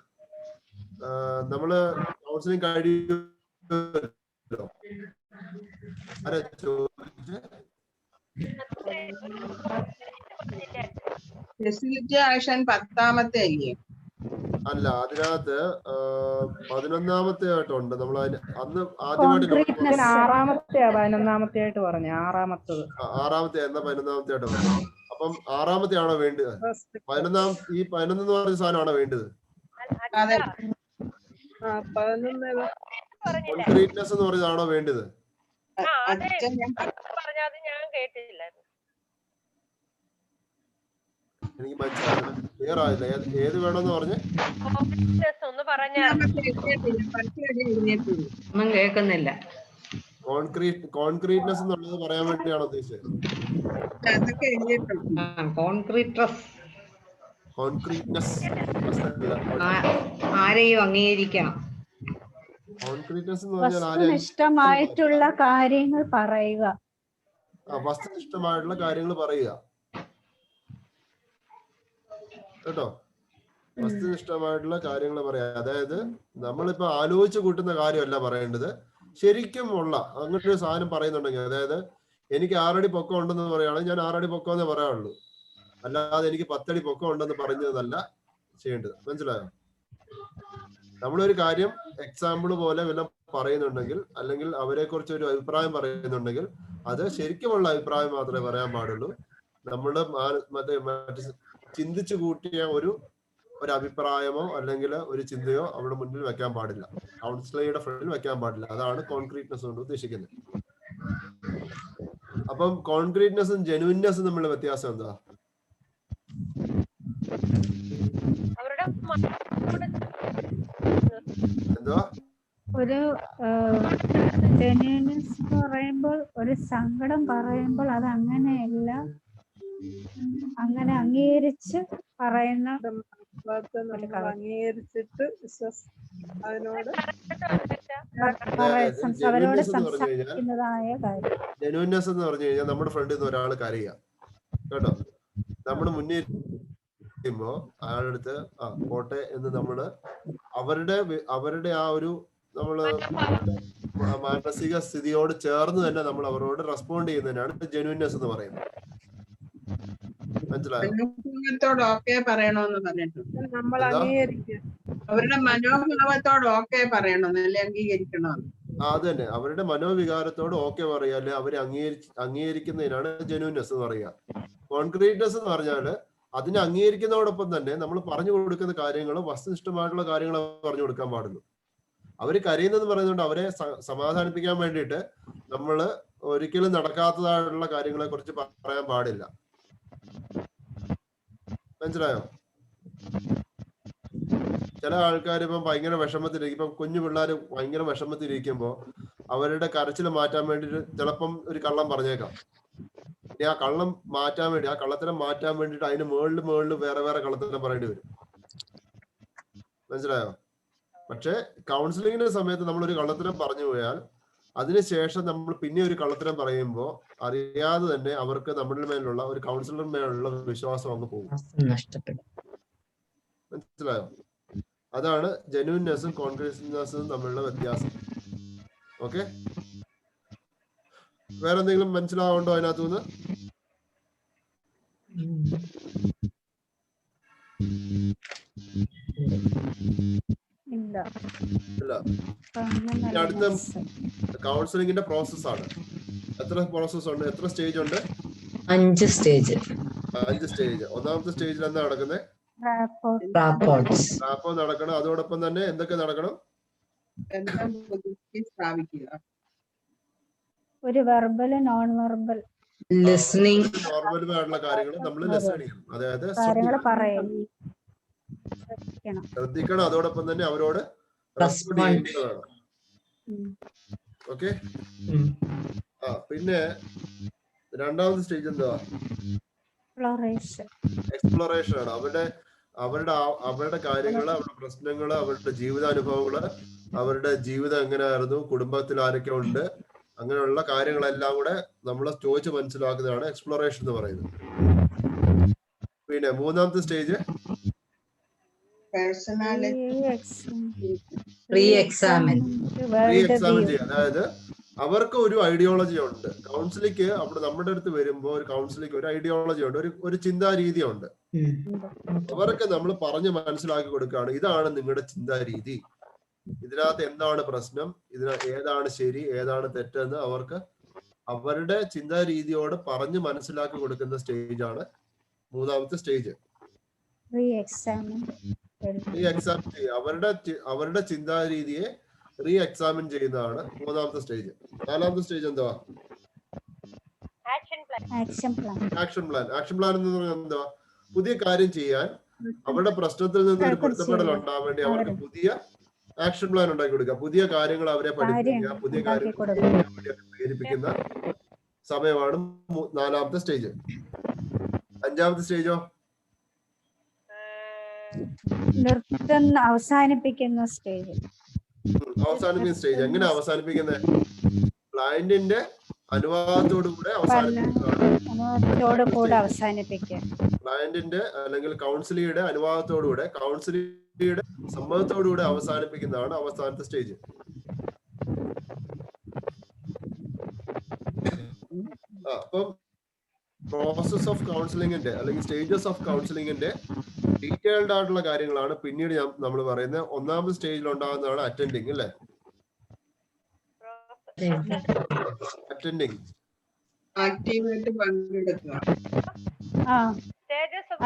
നമ്മള് കൗൺസിലിംഗ് കഴിയുമല്ലോ. ഫെസിലിറ്റി ആക്ഷൻ 10ാമത്തെ അല്ലേ? അല്ല, അതിനകത്ത് 11ാമത്തെ ആയിട്ടുണ്ട്. നമ്മൾ അന്ന് ആദ്യമായിട്ട് 6ാമത്തെ ആയിട്ട് പറഞ്ഞു. 6ാമത്തത് 6ാമത്തെ എന്നാ 11ാമത്തെ ആയിട്ട് പറഞ്ഞു. അപ്പം 6ാമത്തെ ആണോ വേണ്ടത്? 11 ഈ 11 എന്ന് പറഞ്ഞ സാധനമാണോ വേണ്ടത്? കോൺക്രീറ്റ്നെസ് എന്ന് പറഞ്ഞതാണോ വേണ്ടത്? എനിക്ക് മനസ്സിലായില്ല, ക്ലിയർ ആയില്ല. ഏത് വേണമെന്ന് പറഞ്ഞ്? ഒന്നും കേൾക്കുന്നില്ല. കോൺക്രീറ്റ്നെസ് എന്നുള്ളത് പറയാൻ വേണ്ടിയാണോ ഉദ്ദേശിച്ചത്? കോൺക്രീറ്റ്നെസ് ആരെയും അംഗീകരിക്കണം. കോൺക്രീറ്റ്നെസ് എന്ന് പറഞ്ഞാൽ ആരെയും വസ്തുനിഷ്ഠമായിട്ടുള്ള കാര്യങ്ങൾ പറയുക. വസ്തുനിഷ്ഠമായിട്ടുള്ള കാര്യങ്ങൾ പറയുക കേട്ടോ. വസ്തുനിഷ്ഠമായിട്ടുള്ള കാര്യങ്ങൾ പറയാ. അതായത് നമ്മളിപ്പോ ആലോചിച്ച് കൂട്ടുന്ന കാര്യമല്ല പറയേണ്ടത്, ശരിക്കും ഉള്ള അങ്ങനത്തെ ഒരു സാധനം പറയുന്നുണ്ടെങ്കിൽ, അതായത് എനിക്ക് 6 അടി പൊക്കം ഉണ്ടെന്ന് പറയുകയാണെങ്കിൽ ഞാൻ 6 അടി പൊക്കം എന്നേ പറയാനുള്ളൂ, അല്ലാതെ എനിക്ക് 10 അടി പൊക്കം ഉണ്ടെന്ന് പറഞ്ഞതല്ല ചെയ്യേണ്ടത്. മനസ്സിലായോ? നമ്മളൊരു കാര്യം എക്സാമ്പിൾ പോലെ വല്ല പറയുന്നുണ്ടെങ്കിൽ, അല്ലെങ്കിൽ അവരെ കുറിച്ച് ഒരു അഭിപ്രായം പറയുന്നുണ്ടെങ്കിൽ അത് ശരിക്കുമുള്ള അഭിപ്രായം മാത്രമേ പറയാൻ പാടുള്ളൂ. നമ്മുടെ മറ്റേ ചിന്തിച്ചു കൂട്ടിയ ഒരു അഭിപ്രായമോ അല്ലെങ്കിൽ ഒരു ചിന്തയോ അവിടെ മുന്നിൽ വെക്കാൻ പാടില്ല, കൗൺസിലറുടെ ഫ്രണ്ടിൽ വെക്കാൻ പാടില്ല. അതാണ് കോൺക്രീറ്റ്നെസ് കൊണ്ട് ഉദ്ദേശിക്കുന്നത്. അപ്പം കോൺക്രീറ്റ്നെസ്സും ജെനുവിൻനെസ്സും തമ്മിലുള്ള വ്യത്യാസം എന്താ? എന്താ? ഒരു ജെന്യൂൻനെസ് എന്ന് പറയുമ്പോൾ, ഒരു സങ്കടം പറയുമ്പോൾ അത് അങ്ങനെയല്ല, അങ്ങനെ അംഗീകരിച്ച് പറയുന്ന, അംഗീകരിച്ചിട്ട് അതിനോട് അവരോട് സംസാരിക്കുന്നതായ കാര്യം. ജെനുവിൻനെസ് എന്ന് പറഞ്ഞു കഴിഞ്ഞാൽ നമ്മുടെ ഫ്രണ്ടിൽ നിന്ന് ഒരാൾ കരയുക കേട്ടോ, നമ്മുടെ മുന്നിൽ ോ അയാളുടെ അടുത്ത് പോട്ടെ എന്ന് നമ്മള് അവരുടെ ആ ഒരു നമ്മള് മാനസിക സ്ഥിതിയോട് ചേർന്ന് തന്നെ നമ്മൾ അവരോട് റെസ്പോണ്ട് ചെയ്യുന്നതിനാണ് ജെനുവിൻനെസ് എന്ന് പറയുന്നത്. മനസ്സിലായോ? മനോഭാവത്തോട് ഓക്കെ പറയണോന്ന് പറഞ്ഞിട്ടുണ്ട്. നമ്മൾ അംഗീകരിക്കുക. അവരുടെ മനോഭാവത്തോട് ഓക്കെ പറയണമെന്ന്, അല്ലെ അംഗീകരിക്കണമെന്ന്. അത് തന്നെ, അവരുടെ മനോവികാരത്തോട് ഓക്കെ പറയുക, അല്ലെ അവരെ അംഗീകരിക്കുന്നതിനാണ് ജെനുവിൻനെസ് എന്ന് പറയുക. കോൺക്രീറ്റ്നെസ് എന്ന് പറഞ്ഞാല് അതിനെ അംഗീകരിക്കുന്നതോടൊപ്പം തന്നെ നമ്മൾ പറഞ്ഞു കൊടുക്കുന്ന കാര്യങ്ങൾ വസ്തുനിഷ്ഠമായിട്ടുള്ള കാര്യങ്ങൾ പറഞ്ഞു കൊടുക്കാൻ പാടുള്ളൂ. അവര് കരയുന്നെന്ന് പറയുന്നുണ്ട്, അവരെ സമാധാനിപ്പിക്കാൻ വേണ്ടിയിട്ട് നമ്മൾ ഒരിക്കലും നടക്കാത്തതായിട്ടുള്ള കാര്യങ്ങളെ കുറിച്ച് പറയാൻ പാടില്ല. മനസ്സിലായോ? ചില ആൾക്കാർ ഇപ്പം ഭയങ്കര വിഷമത്തിലിരിക്കും. ഇപ്പം കുഞ്ഞു പിള്ളേർ ഭയങ്കര വിഷമത്തിലിരിക്കുമ്പോ അവരുടെ കരച്ചിൽ മാറ്റാൻ വേണ്ടിട്ട് ചിലപ്പം ഒരു കള്ളം പറഞ്ഞേക്കാം. ഇനി ആ കള്ളം മാറ്റാൻ വേണ്ടി, ആ കള്ളത്തരം മാറ്റാൻ വേണ്ടിട്ട് അതിന് മേളിൽ വേറെ കള്ളത്തരം പറയേണ്ടി വരും. മനസ്സിലായോ? പക്ഷെ കൗൺസിലിങ്ങിന്റെ സമയത്ത് നമ്മളൊരു കള്ളത്തരം പറഞ്ഞു പോയാൽ അതിനുശേഷം നമ്മൾ പിന്നെ ഒരു കള്ളത്തരം പറയുമ്പോൾ അറിയാതെ തന്നെ അവർക്ക് നമ്മുടെ മേലുള്ള ഒരു കൗൺസിലർ മേലുള്ള വിശ്വാസം അങ്ങ് പോകും. മനസ്സിലായോ? അതാണ് ജെനുവിൻനെസ്സും കോൺക്രീറ്റ്നെസ്സും തമ്മിലുള്ള വ്യത്യാസം. ഓക്കെ, വേറെ എന്തെങ്കിലും മനസ്സിലാവുണ്ടോ അതിനകത്തുനിന്ന്? ഇല്ല. ഇനി അടുത്ത കൗൺസിലിംഗിന്റെ പ്രോസസ് ആണ്. എത്ര പ്രോസസ് ഉണ്ട്? എത്ര സ്റ്റേജ് ഉണ്ട്? 5 സ്റ്റേജ്. 5 സ്റ്റേജ്. ഒന്നാമത്തെ സ്റ്റേജിൽ എന്താ നടക്കുന്നത്? റാപ്പോ നടക്കണം. അതോടൊപ്പം തന്നെ എന്തൊക്കെ നടക്കണം? ബന്ധം പുതുക്കി സ്ഥാപിക്കുക. ഒരു വെർബൽ നോൺ വെർബൽ ലിസണിങ് നോർമലുമായിട്ടുള്ള കാര്യങ്ങൾ നമ്മൾ ലിസൺ ചെയ്യണം. അതായത് കാര്യങ്ങൾ പറയണം, ശ്രദ്ധിക്കണം. അതോടൊപ്പം തന്നെ അവരോട് റെസ്പോണ്ട് ചെയ്യേണ്ടതാണ്. ഓക്കെ. പിന്നെ രണ്ടാമത്തെ സ്റ്റേജ് എന്താ? എക്സ്പ്ലോറേഷൻ ആണ്. അവരുടെ കാര്യങ്ങള്, അവരുടെ പ്രശ്നങ്ങള്, അവരുടെ ജീവിതാനുഭവങ്ങള്, അവരുടെ ജീവിതം എങ്ങനെയായിരുന്നു, കുടുംബത്തിൽ ആരൊക്കെ ഉണ്ട്, അങ്ങനെയുള്ള കാര്യങ്ങളെല്ലാം കൂടെ നമ്മൾ ചോദിച്ച് മനസ്സിലാക്കുന്നതാണ് എക്സ്പ്ലോറേഷൻ എന്ന് പറയുന്നത്. പിന്നെ മൂന്നാമത്തെ സ്റ്റേജ് റീ എക്സാമിൻ ചെയ്യുക. അതായത് അവർക്ക് ഒരു ഐഡിയോളജി ഉണ്ട്. കൗൺസിലിംഗ് അവിടെ നമ്മുടെ അടുത്ത് വരുമ്പോൾ ഒരു കൗൺസിലിംഗ് ഒരു ഐഡിയോളജി ഉണ്ട്, ഒരു ചിന്താ രീതിയുണ്ട്. അവർക്ക് നമ്മൾ പറഞ്ഞ് മനസ്സിലാക്കി കൊടുക്കുകയാണ്, ഇതാണ് നിങ്ങളുടെ ചിന്താ രീതി, ഇതിനകത്ത് എന്താണ് പ്രശ്നം, ഏതാണ് ശരി ഏതാണ് തെറ്റെന്ന് അവർക്ക് അവരുടെ ചിന്താ രീതിയോട് പറഞ്ഞ് മനസ്സിലാക്കി കൊടുക്കുന്ന സ്റ്റേജാണ് മൂന്നാമത്തെ സ്റ്റേജ്. റീ എക്സാമിൻ ചെയ്യുക. അവരുടെ ചിന്താ രീതിയെ റീ എക്സാമിൻ ചെയ്യുന്നതാണ് മൂന്നാമത്തെ സ്റ്റേജ്. നാലാമത്തെ സ്റ്റേജ് എന്തുവാ? ആക്ഷൻ പ്ലാൻ എന്ന് പറഞ്ഞാൽ എന്തുവാ? പുതിയ കാര്യം ചെയ്യാൻ, അവരുടെ പ്രശ്നത്തിൽ നിന്ന് ഒരു പൊരുത്തപ്പെടൽ ഉണ്ടാവാൻ വേണ്ടി അവർക്ക് പുതിയ ആക്ഷൻ പ്ലാൻ ഉണ്ടാക്കി കൊടുക്കുക. പുതിയ കാര്യങ്ങൾ അവരെ പഠിപ്പിക്കുക, പുതിയ കാര്യങ്ങൾ പ്രേരിപ്പിക്കുന്ന സമയമാണ് നാലാമത്തെ സ്റ്റേജ്. അഞ്ചാമത്തെ സ്റ്റേജോ? അവസാനിപ്പിക്കുന്ന സ്റ്റേജ്. എങ്ങനെ അവസാനിപ്പിക്കുന്നത്? ക്ലയന്റിന്റെ അനുവാദത്തോടു കൂടെ ക്ലയന്റിന്റെ അല്ലെങ്കിൽ കൗൺസിലിയുടെ അനുവാദത്തോടുകൂടെ, കൗൺസിലിയുടെ സമ്മതത്തോടുകൂടെ അവസാനിപ്പിക്കുന്നതാണ് അവസാനത്തെ സ്റ്റേജ്. അപ്പം പ്രോസസ് ഓഫ് കൗൺസിലിംഗിന്റെ അല്ലെങ്കിൽ സ്റ്റേജസ് ഓഫ് കൗൺസിലിംഗിന്റെ ഡീറ്റെയിൽഡ് ആയിട്ടുള്ള കാര്യങ്ങളാണ് പിന്നീട് നമ്മൾ പറയുന്നത്. ഒന്നാമത്തെ സ്റ്റേജിൽ ഉണ്ടാകുന്നതാണ് അറ്റൻഡിങ്, അല്ലേ?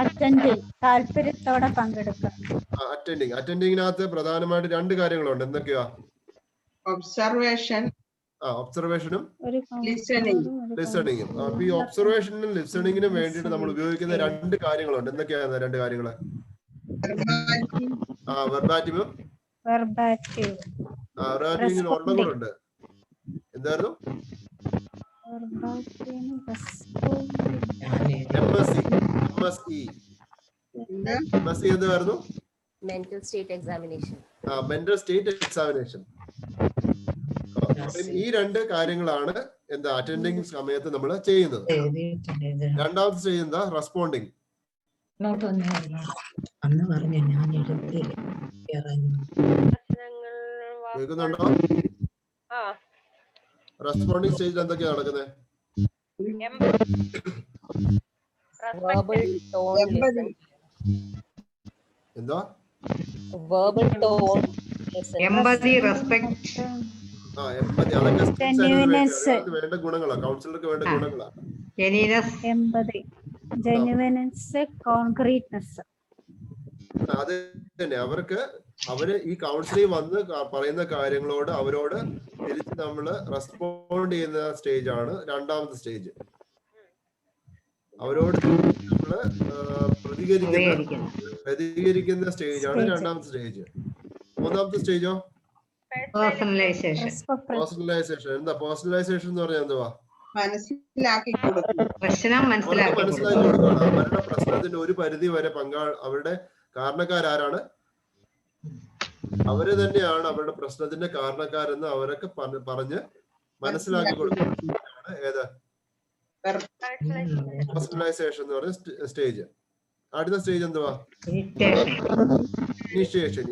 അറ്റൻഡിങ് താല്പര്യത്തോടെ പങ്കെടുക്കുക. അറ്റൻഡിങ്ങിനകത്ത് പ്രധാനമായിട്ട് 2 കാര്യങ്ങളുണ്ട്. എന്തൊക്കെയാ? ഒബ്സർവേഷനും ലിസണിങ്ങും. അപ്പൊ ഈ ഒബ്സർവേഷനും ലിസണിങ്ങിനും വേണ്ടിയിട്ട് നമ്മൾ ഉപയോഗിക്കുന്ന 2 കാര്യങ്ങളുണ്ട്. എന്തൊക്കെയാണ് 2 കാര്യങ്ങള്? വെർബാറ്റിമും ഒരെണ്ണം കൂടെ ഉണ്ട്. എന്തായിരുന്നു? MSE എന്തായിരുന്നു? Mental state examination. ഈ 2 കാര്യങ്ങളാണ് എന്താ അറ്റൻഡിങ് സമയത്ത് നമ്മൾ ചെയ്യുന്നത്. രണ്ടാമത്തെ സ്റ്റേജ് എന്താ? റെസ്പോണ്ടിങ്. കേൾക്കുന്നുണ്ടോ? റെസ്പോണ്ടിങ് സ്റ്റേജിൽ എന്തൊക്കെയാ നടക്കുന്നത്? എന്താ? എമ്പതി, റെസ്പെക്ട്, അതൊക്കെ വേണ്ട ഗുണങ്ങളാ, കൗൺസിലർക്ക് വേണ്ട ഗുണങ്ങളാ. അത് തന്നെ അവര് ഈ കൗൺസിലിംഗ് വന്ന് പറയുന്ന കാര്യങ്ങളോട് അവരോട് തിരിച്ച് നമ്മള് റെസ്പോണ്ട് ചെയ്യുന്ന സ്റ്റേജ് ആണ് രണ്ടാമത്തെ സ്റ്റേജ്. അവരോട് നമ്മള് പ്രതികരിക്കുന്ന സ്റ്റേജ് ആണ് രണ്ടാമത്തെ സ്റ്റേജ്. മൂന്നാമത്തെ സ്റ്റേജോ? പേഴ്സണലൈസേഷൻ. എന്താ പേഴ്സണലൈസേഷൻ എന്ന് പറഞ്ഞാൽ എന്തുവാ? മനസ്സിലാക്കി കൊടുക്കണം. അവരുടെ പ്രശ്നത്തിന്റെ ഒരു പരിധി വരെ അവരുടെ കാരണക്കാരാരാണ്? അവര് തന്നെയാണ് അവരുടെ പ്രശ്നത്തിന്റെ കാരണക്കാരെന്ന് അവരൊക്കെ പറഞ്ഞ് മനസ്സിലാക്കി കൊടുക്കുന്നതാണ് ഏത്? പേഴ്സണലൈസേഷൻ എന്ന് പറയുന്ന സ്റ്റേജ്. അടുത്ത സ്റ്റേജ് എന്തുവാ?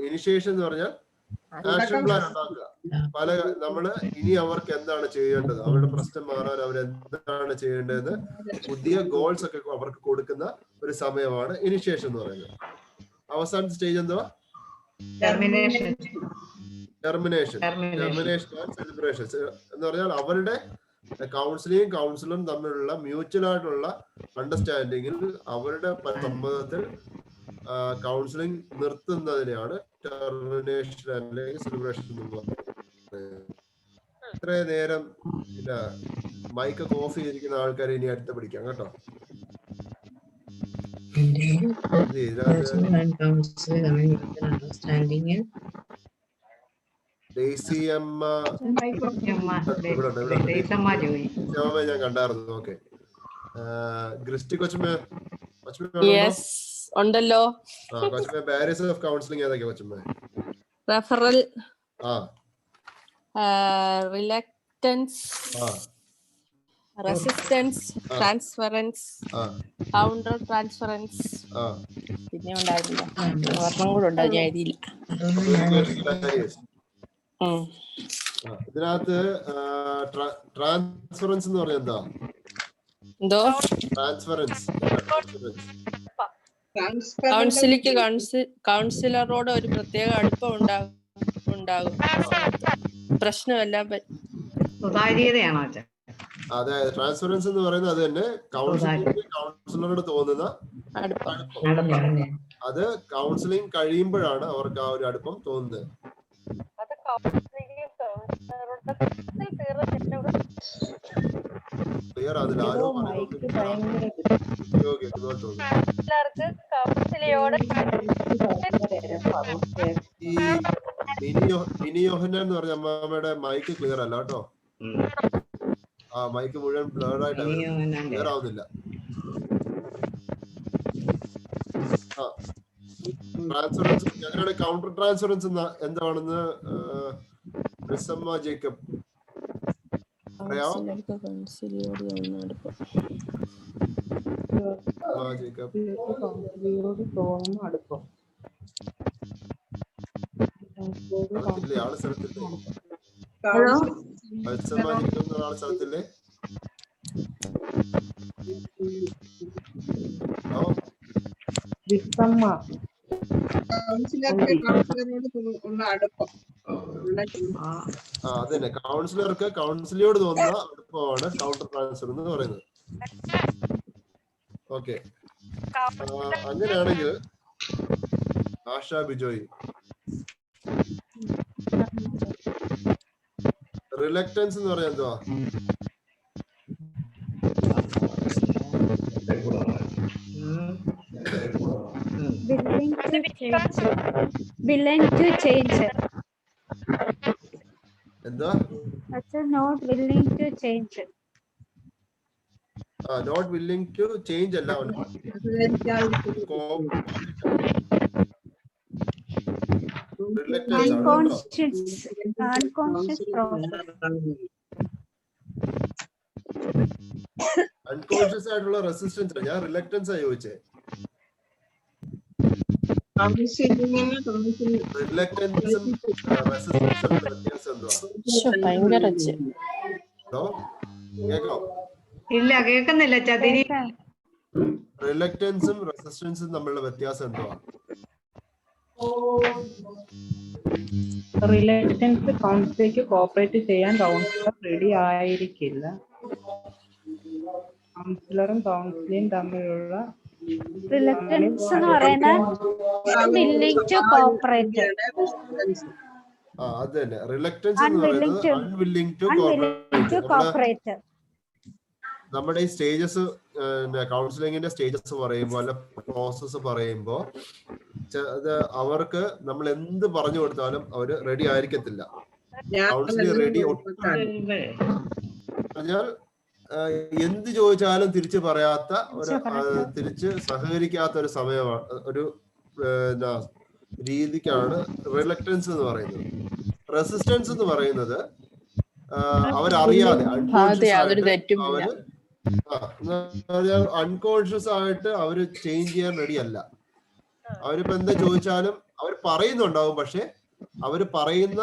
ഇനിഷ്യേഷൻ എന്ന് പറഞ്ഞാൽ ആക്ഷൻ പ്ലാൻ ഉണ്ടാക്കുക. നമ്മള് ഇനി അവർക്ക് എന്താണ് ചെയ്യേണ്ടത്, അവരുടെ പ്രശ്നം മാറാൻ അവരെന്താണ് ചെയ്യേണ്ടത്, പുതിയ ഗോൾസ് ഒക്കെ അവർക്ക് കൊടുക്കുന്ന ഒരു സമയമാണ് ഇനിഷ്യേഷൻ എന്ന് പറയുന്നത്. അവസാനത്തെ സ്റ്റേജ് എന്തുവാ? ടെർമിനേഷൻ ആൻഡ് സെലിബ്രേഷൻ എന്ന് പറഞ്ഞാൽ അവരുടെ കൗൺസിലിംഗ് കൗൺസിലറും തമ്മിലുള്ള മ്യൂച്വൽ ആയിട്ടുള്ള അണ്ടർസ്റ്റാൻഡിങ്ങിൽ അവരുടെ സമ്മതത്തിൽ കൗൺസിലിംഗ് നിർത്തുന്നതിനെയാണ് ടെർമിനേഷൻ അല്ലെങ്കിൽ സെലിബ്രേഷൻ എന്ന് പറയുന്നത്. ഇത്രയും നേരം മൈക്ക് ഓഫ് ചെയ്തിരിക്കുന്ന ആൾക്കാരെ ഇനി അടുത്ത് പിടിക്കാം കേട്ടോ. ഞാൻ കണ്ടായിരുന്നു. ഓക്കെ, ക്രിസ്റ്റി കൊച്ചുമേ ഉണ്ടല്ലോ. കൊച്ചുമേ ബാരിയേഴ്സ് ഓഫ് കൗൺസിലിംഗ് ഏതൊക്കെയാ കൊച്ചുമേ? Referral, reluctance, resistance, transference, counter transference. പിന്നെ ഉണ്ടായിരുന്നില്ല, ഒരെണ്ണം കൂടെ ഉണ്ടാവും, ഞാൻ എഴുതിയില്ല. ഇതിനകത്ത് ട്രാൻസ്ഫറൻസ് എന്ന് പറഞ്ഞാൽ എന്താ? എന്തോ ട്രാൻസ്ഫറൻസ് കൗൺസിലിക്ക് കൗൺസിലറോട് ഒരു പ്രത്യേക അടുപ്പം ഉണ്ടാകും. പ്രശ്നമെല്ലാം സുതാര്യതയാണോ? അതായത് ട്രാൻസ്ഫറൻസ് എന്ന് പറയുന്നത് അത് തന്നെ കൗൺസിലറോട് തോന്നുന്ന അടുപ്പം. അത് കൗൺസിലിംഗ് കഴിയുമ്പോഴാണ് അവർക്ക് ആ ഒരു അടുപ്പം തോന്നുന്നത്. ക്ലിയർ ആകുന്നില്ല. ആരോ ഈ മിനിയോഹന എന്ന് പറഞ്ഞ അമ്മയുടെ മൈക്ക് ക്ലിയർ അല്ല കേട്ടോ. ആ മൈക്ക് മുഴുവൻ ബ്ലർ ആയിട്ട് ക്ലിയർ ആവുന്നില്ല. ട്രാൻസ്ഫറൻസ്, ഞങ്ങളുടെ കൗണ്ടർ ട്രാൻസ്ഫറൻസ് എന്താണെന്ന് റിസമ്മ ജേക്കബ് പറയാമോ? ആള് സ്ഥലത്തില്ലേ? ആള് സ്ഥലത്തില്ലേ? അതന്നെ, കൗൺസിലർക്ക് കൗൺസിലിയോട് തോന്നുന്ന അടുപ്പമാണ് കൗണ്ടർ ട്രാൻസ്ഫർ എന്ന് പറയുന്നത്. ഓക്കെ, അങ്ങനെയാണെങ്കിൽ ആശ ബിജോയ്, റിലക്റ്റൻസ് എന്ന് പറയാൻ എന്തുവാ? willing to change. എന്താ? not willing to change. Not willing to change അല്ല, അൺകോൺഷ്യസ് ആയിട്ടുള്ള റെസിസ്റ്റൻസ്. ഞാൻ റിലക്റ്റൻസ് ആ ചോദിച്ചേ. റിലക്റ്റൻസും റെസിസ്റ്റൻസും വ്യത്യാസം എന്തുവാ? കേക്കോ? ഇല്ല, കേൾക്കുന്നില്ല. ചതിരി റിലക്റ്റൻസും റെസിസ്റ്റൻസും തമ്മിലുള്ള വ്യത്യാസം എന്തുവാ? റിലക്റ്റൻസ് കൗൺസിലേക്ക് കോപ്പറേറ്റ് ചെയ്യാൻ കൗൺസിലർ റെഡി ആയിരിക്കില്ല. കൗൺസിലറും കൗൺസിലിയും തമ്മിലുള്ള റിലക്റ്റൻസ് എന്ന് പറയുന്നത് willing to cooperate. അത് തന്നെ. റിലക്റ്റൻസ് എന്ന് പറയുന്നത് അൺവില്ലിംഗ് ടു കോപ്പറേറ്റ്. നമ്മുടെ ഈ സ്റ്റേജസ്, കൗൺസിലിംഗിന്റെ സ്റ്റേജസ് പറയുമ്പോൾ അല്ല പ്രോസസ് പറയുമ്പോൾ അവർക്ക് നമ്മൾ എന്ത് പറഞ്ഞു കൊടുത്താലും അവര് റെഡി ആയിരിക്കത്തില്ല. കൗൺസിലിംഗ് റെഡി പറഞ്ഞാൽ എന്ത് ചോദിച്ചാലും തിരിച്ചു പറയാത്ത തിരിച്ച് സഹകരിക്കാത്ത ഒരു സമയമാണ്, ഒരു രീതിക്കാണ് റിലക്റ്റൻസ് എന്ന് പറയുന്നത്. റെസിസ്റ്റൻസ് എന്ന് പറയുന്നത് അവരറിയാതെ അൺകോൺഷ്യസ് ആയിട്ട് അവര് ചേഞ്ച് ചെയ്യാൻ റെഡി അല്ല. അവരിപ്പോ എന്താ ചോദിച്ചാലും അവർ പറയുന്നുണ്ടാവും, പക്ഷെ അവര് പറയുന്ന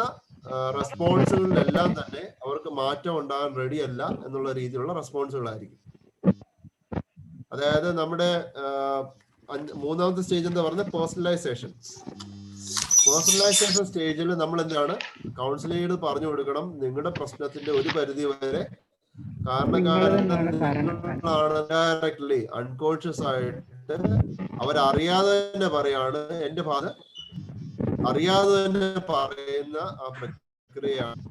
റെസ്പോൺസുകളിലെല്ലാം തന്നെ അവർക്ക് മാറ്റം ഉണ്ടാകാൻ റെഡി അല്ല എന്നുള്ള രീതിയിലുള്ള റെസ്പോൺസുകളായിരിക്കും. അതായത് നമ്മുടെ മൂന്നാമത്തെ സ്റ്റേജ് എന്താ പറയുന്നത്? പേഴ്സണലൈസേഷൻ. പേഴ്സണലൈസേഷൻ സ്റ്റേജിൽ നമ്മൾ എന്താണ് കൗൺസിലിംഗ് പറഞ്ഞു കൊടുക്കണം, നിങ്ങളുടെ പ്രശ്നത്തിന്റെ ഒരു പരിധി വരെ കാരണക്കാരാണ് ഡയറക്ട്ലി അൺകോൺഷ്യസ് ആയിട്ട് അവരറിയാതെ തന്നെ പറയാണ്, എന്റെ ഭാഗം അറിയാതെ തന്നെ പറയുന്ന ആ പ്രക്രിയയാണ്.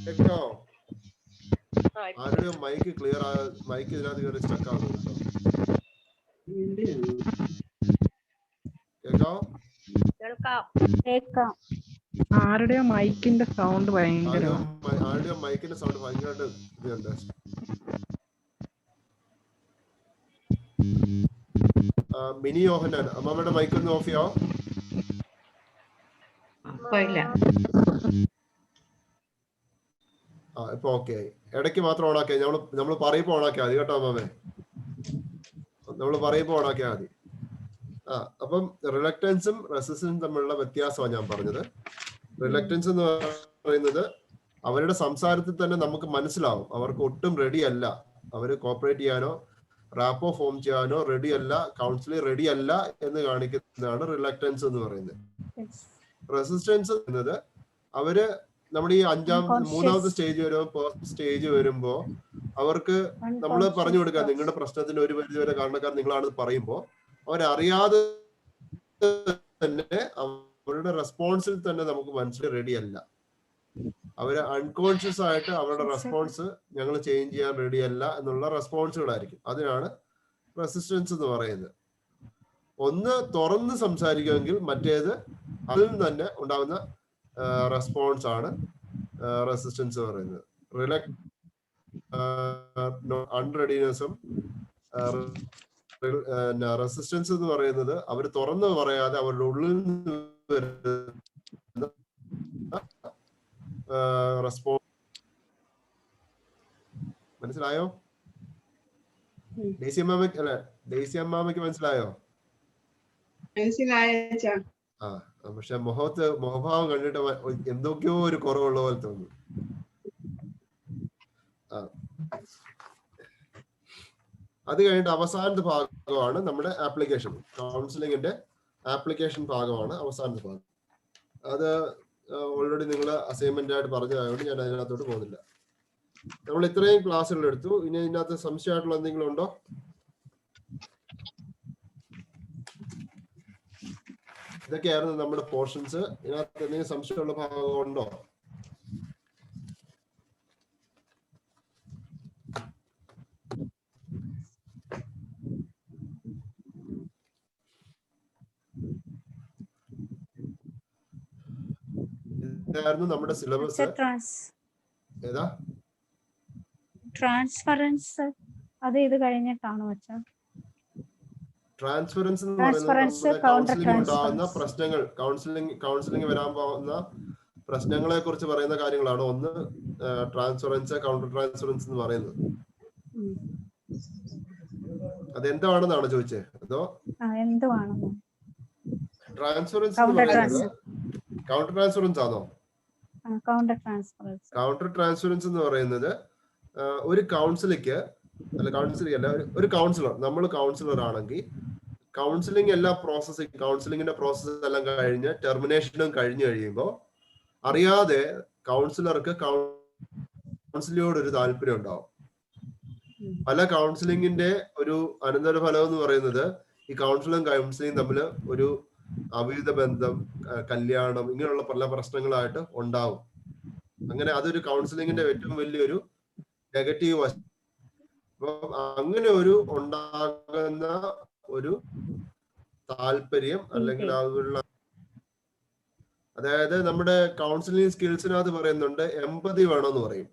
കേട്ടോ? ആരുടെയും മൈക്ക് ക്ലിയർ മൈക്ക് ഇതിനകത്ത് കയറി സ്റ്റക്ക് ആവുന്നു. കേൾക്കാം? ആരുടെയോ മൈക്കിന്റെ സൗണ്ട് ഭയങ്കര ആരുടെയോ മൈക്കിന്റെ സൗണ്ട് ഭയങ്കരമായിട്ട് ഇതുണ്ട്. മിനി യോഹന്നാൻ, അമ്മമ്മയുടെ മൈക്ക് ഒന്ന് ഓഫ് ചെയ്യാവോ? ഇപ്പൊ ഓക്കെ ആയി. ഇടയ്ക്ക് മാത്രം ഓണാക്കിയാ നമ്മൾ പറയുമ്പോ ഓണാക്കിയാ മതി കേട്ടോ അമ്മമ്മേ, നമ്മൾ പറയുമ്പോ ഓണാക്കിയാൽ മതി. അപ്പം റിലക്റ്റൻസും റെസിസ്റ്റൻസും തമ്മിലുള്ള വ്യത്യാസമാണ് ഞാൻ പറഞ്ഞത്. റിലക്റ്റൻസ് എന്ന് പറയുന്നത് അവരുടെ സംസാരത്തിൽ തന്നെ നമുക്ക് മനസ്സിലാവും അവർക്ക് ഒട്ടും റെഡി അല്ല, അവര് കോപ്പറേറ്റ് ചെയ്യാനോ റാപ്പോ ഫോം ചെയ്യാനോ റെഡി അല്ല, കൗൺസിലിംഗ് റെഡി അല്ല എന്ന് കാണിക്കുന്നതാണ് റിലക്റ്റൻസ് എന്ന് പറയുന്നത്. റെസിസ്റ്റൻസ് എന്നത് അവര് നമ്മുടെ ഈ മൂന്നാമത്തെ സ്റ്റേജ് വരുമ്പോ അവർക്ക് നമ്മൾ പറഞ്ഞു കൊടുക്കുക നിങ്ങളുടെ പ്രശ്നത്തിന് ഒരു പരിധി വരെ കാരണക്കാർ നിങ്ങളാണ് പറയുമ്പോ അവരറിയാതെ തന്നെ അവരുടെ റെസ്പോൺസിൽ തന്നെ നമുക്ക് മനസ്സിൽ റെഡി അല്ല, അവര് അൺകോൺഷ്യസ് ആയിട്ട് അവരുടെ റെസ്പോൺസ് ഞങ്ങൾ ചേഞ്ച് ചെയ്യാൻ റെഡി അല്ല എന്നുള്ള റെസ്പോൺസുകളായിരിക്കും. അതിനാണ് റെസിസ്റ്റൻസ് എന്ന് പറയുന്നത്. ഒന്ന് തുറന്ന് സംസാരിക്കുമെങ്കിൽ മറ്റേത് അതിൽ നിന്ന് തന്നെ ഉണ്ടാകുന്ന റെസ്പോൺസ് ആണ് റെസിസ്റ്റൻസ് പറയുന്നത്. അൺറെഡിനെസ്സും റെസിസ്റ്റൻസ് എന്ന് പറയുന്നത് അവർ തുറന്ന് പറയാതെ അവരുടെ ഉള്ളിൽ നിന്ന് റെസ്പോൺസ്. മനസ്സിലായോ? ഡേസി അമ്മാമയ്ക്ക് മനസ്സിലായോ? പക്ഷെ മുഖഭാവം കണ്ടിട്ട് എന്തൊക്കെയോ ഒരു കുറവുള്ള പോലെ തോന്നുന്നു. അത് കഴിഞ്ഞിട്ട് അവസാനത്തെ ഭാഗമാണ് നമ്മുടെ ആപ്ലിക്കേഷൻ. കൗൺസിലിംഗിന്റെ ആപ്ലിക്കേഷൻ ഭാഗമാണ് അവസാനത്തെ ഭാഗം. അത് ഓൾറെഡി നിങ്ങൾ അസൈൻമെന്റ് ആയിട്ട് പറഞ്ഞതായതുകൊണ്ട് ഞാൻ അതിനകത്തോട്ട് പോകുന്നില്ല. നമ്മൾ ഇത്രയും ക്ലാസ്സുകൾ എടുത്തു. ഇനി ഇതിനകത്ത് സംശയമായിട്ടുള്ള എന്തെങ്കിലും ഉണ്ടോ? ഇതൊക്കെയായിരുന്നു നമ്മുടെ പോർഷൻസ്. ഇതിനകത്ത് എന്തെങ്കിലും സംശയമുള്ള ഭാഗമുണ്ടോ? ഇതായിരുന്നു നമ്മുടെ സിലബസ്. ഏതാ? ട്രാൻസ്ഫറൻസ് അത് ഇത് കഴിഞ്ഞിട്ടാണോ വെച്ചാൽ? ട്രാൻസ്ഫറൻസ് എന്ന് പറയുന്നത് കൗൺസിലിംഗ് ഉണ്ടാകുന്ന പ്രശ്നങ്ങൾ, കൗൺസിലിംഗ് വരാൻ പോകുന്ന പ്രശ്നങ്ങളെ കുറിച്ച് പറയുന്ന കാര്യങ്ങളാണ്. ഒന്ന് ട്രാൻസ്ഫറൻസ്, കൗണ്ടർ ട്രാൻസ്ഫറൻസ് എന്ന് പറയുന്നത്. അതെന്താണെന്നാണ് ചോദിച്ചത്? അതോ ട്രാൻസ്ഫറൻസ് എന്ന് പറയുന്നത് കൗണ്ടർ ട്രാൻസ്ഫറൻസ് ആണോ? കൗണ്ടർ ട്രാൻസ്ഫറൻസ് എന്ന് പറയുന്നത് ഒരു കൗൺസിലിംഗ് അല്ല, ഒരു കൗൺസിലർ, നമ്മൾ കൗൺസിലർ ആണെങ്കിൽ കൗൺസിലിംഗ് എല്ലാ പ്രോസസ്സിംഗ്, കൗൺസിലിംഗിന്റെ പ്രോസസ്സ് എല്ലാം കഴിഞ്ഞ് ടെർമിനേഷനും കഴിഞ്ഞു കഴിയുമ്പോൾ അറിയാതെ കൗൺസിലർക്ക് കൗൺസിലിനോട് ഒരു താല്പര്യം ഉണ്ടാവും. പല കൗൺസിലിംഗിന്റെ ഒരു അനന്തരഫലം എന്ന് പറയുന്നത് ഈ കൗൺസിലിംഗ് തമ്മിൽ ഒരു അവിഹിത ബന്ധം, കല്യാണം, ഇങ്ങനെയുള്ള പല പ്രശ്നങ്ങളായിട്ട് ഉണ്ടാവും. അങ്ങനെ അതൊരു കൗൺസിലിംഗിന്റെ ഏറ്റവും വലിയൊരു നെഗറ്റീവ് വശം. അപ്പൊ അങ്ങനെ ഒരു ഉണ്ടാകുന്ന ഒരു താല്പര്യം അല്ലെങ്കിൽ അതുള്ള, അതായത് നമ്മുടെ കൗൺസിലിംഗ് സ്കിൽസിനകത്ത് പറയുന്നുണ്ട് എമ്പതി വേണമെന്ന് പറയും.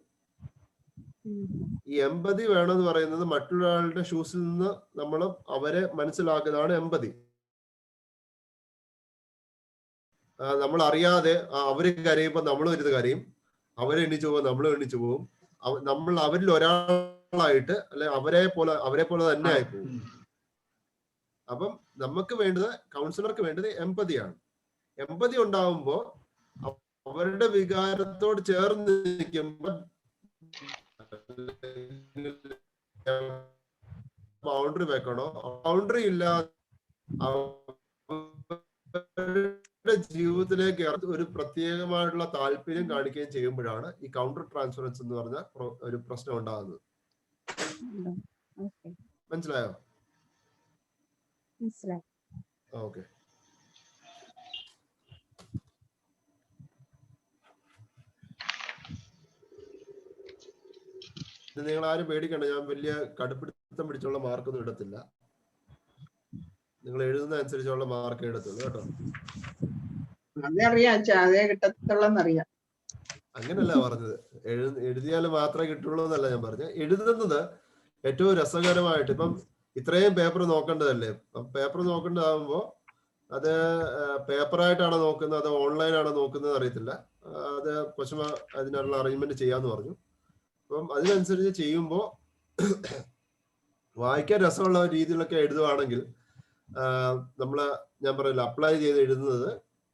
ഈ എമ്പതി വേണമെന്ന് പറയുന്നത് മറ്റൊരാളുടെ ഷൂസിൽ നിന്ന് നമ്മൾ അവരെ മനസ്സിലാക്കുന്നതാണ് എമ്പതി. നമ്മൾ അറിയാതെ അവര് കരയുമ്പോ നമ്മളും ഇരുന്ന് കരയും, അവരെ എണ്ണിച്ചു പോകും, നമ്മളും എണ്ണിച്ചു പോകും. നമ്മൾ അവരിൽ ഒരാൾ ഒരാളായിട്ട് അല്ലെ അവരെ പോലെ തന്നെ ആയിപ്പോകും. അപ്പം നമുക്ക് വേണ്ടത്, കൗൺസിലർക്ക് വേണ്ടത് എമ്പതിയാണ്. എമ്പതി ഉണ്ടാവുമ്പോ അവരുടെ വികാരത്തോട് ചേർന്ന് നിൽക്കുമ്പോൾ ബൗണ്ടറി വെക്കണോ, ബൗണ്ടറി ഇല്ലാതെ അവരുടെ ജീവിതത്തിലേക്ക് ഒരു പ്രത്യേകമായിട്ടുള്ള താല്പര്യം കാണിക്കുകയും ചെയ്യുമ്പോഴാണ് ഈ കൗണ്ടർ ട്രാൻസ്ഫറൻസ് എന്ന് പറഞ്ഞ ഒരു പ്രശ്നം ഉണ്ടാകുന്നത്. മനസ്സിലായോ? ഓക്കെ. നിങ്ങൾ ആരും പേടിക്കണ്ട, ഞാൻ വലിയ കടുപ്പിടുത്തം പിടിച്ചുള്ള മാർക്കൊന്നും ഇടത്തില്ല. നിങ്ങൾ എഴുതുന്ന അനുസരിച്ചുള്ള മാർക്ക് എടുത്തുള്ളൂ കേട്ടോ. അതറിയാം, അതേ കിട്ടത്തുള്ളെന്നറിയാം. അങ്ങനല്ല പറഞ്ഞത്, എഴുതിയാൽ മാത്രമേ കിട്ടുള്ളൂ എന്നല്ല ഞാൻ പറഞ്ഞത്. എഴുതുന്നത് ഏറ്റവും രസകരമായിട്ട്, ഇപ്പം ഇത്രയും പേപ്പർ നോക്കേണ്ടതല്ലേ, പേപ്പർ നോക്കേണ്ടതാകുമ്പോ അത് പേപ്പറായിട്ടാണോ നോക്കുന്നത് അതോ ഓൺലൈനാണോ നോക്കുന്നത് അറിയത്തില്ല. അത് കൊച്ചുമ അതിനുള്ള അറേഞ്ച്മെന്റ് ചെയ്യാന്ന് പറഞ്ഞു. അപ്പം അതിനനുസരിച്ച് ചെയ്യുമ്പോൾ വായിക്കാൻ രസമുള്ള രീതിയിലൊക്കെ എഴുതുവാണെങ്കിൽ നമ്മള് ഞാൻ പറയില്ല അപ്ലൈ ചെയ്ത് എഴുതുന്നത്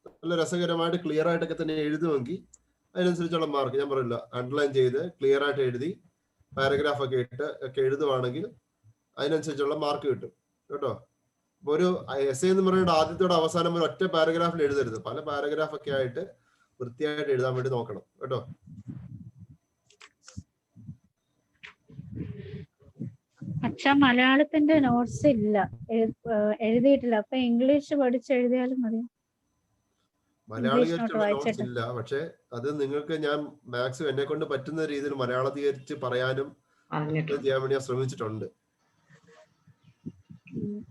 നല്ല രസകരമായിട്ട് ക്ലിയർ ആയിട്ടൊക്കെ തന്നെ എഴുതുമെങ്കിൽ അതിനനുസരിച്ചുള്ള മാർക്ക്, ഞാൻ പറയില്ല അണ്ടർലൈൻ ചെയ്ത് ക്ലിയർ ആയിട്ട് എഴുതി പാരഗ്രാഫ് ഒക്കെ ഇട്ട് ഒക്കെ എഴുതുവാണെങ്കിൽ അതിനനുസരിച്ചുള്ള മാർക്ക് കിട്ടും കേട്ടോ. അപ്പൊ ഒരു എസ് എന്ന് പറയുന്നത് ആദ്യത്തോടെ അവസാനം ഒരു ഒറ്റ പാരഗ്രാഫിൽ എഴുതരുത്, പല പാരഗ്രാഫ് ഒക്കെ ആയിട്ട് വൃത്തിയായിട്ട് എഴുതാൻ വേണ്ടി നോക്കണം കേട്ടോ. അച്ഛാ മലയാളത്തിന്റെ നോട്ട്സ് ഇല്ല, എഴുതിയിട്ടില്ല. അപ്പൊ ഇംഗ്ലീഷ് പഠിച്ചെഴുതിയാലും മതി. മലയാളീകരിച്ചുള്ള നോട്ട്സ് ഇല്ല, പക്ഷെ അത് നിങ്ങൾക്ക് ഞാൻ മാക്സിമം എന്നെ കൊണ്ട് പറ്റുന്ന രീതിയിൽ മലയാളീകരിച്ച് പറയാനും ചെയ്യാൻ വേണ്ടി ഞാൻ ശ്രമിച്ചിട്ടുണ്ട്.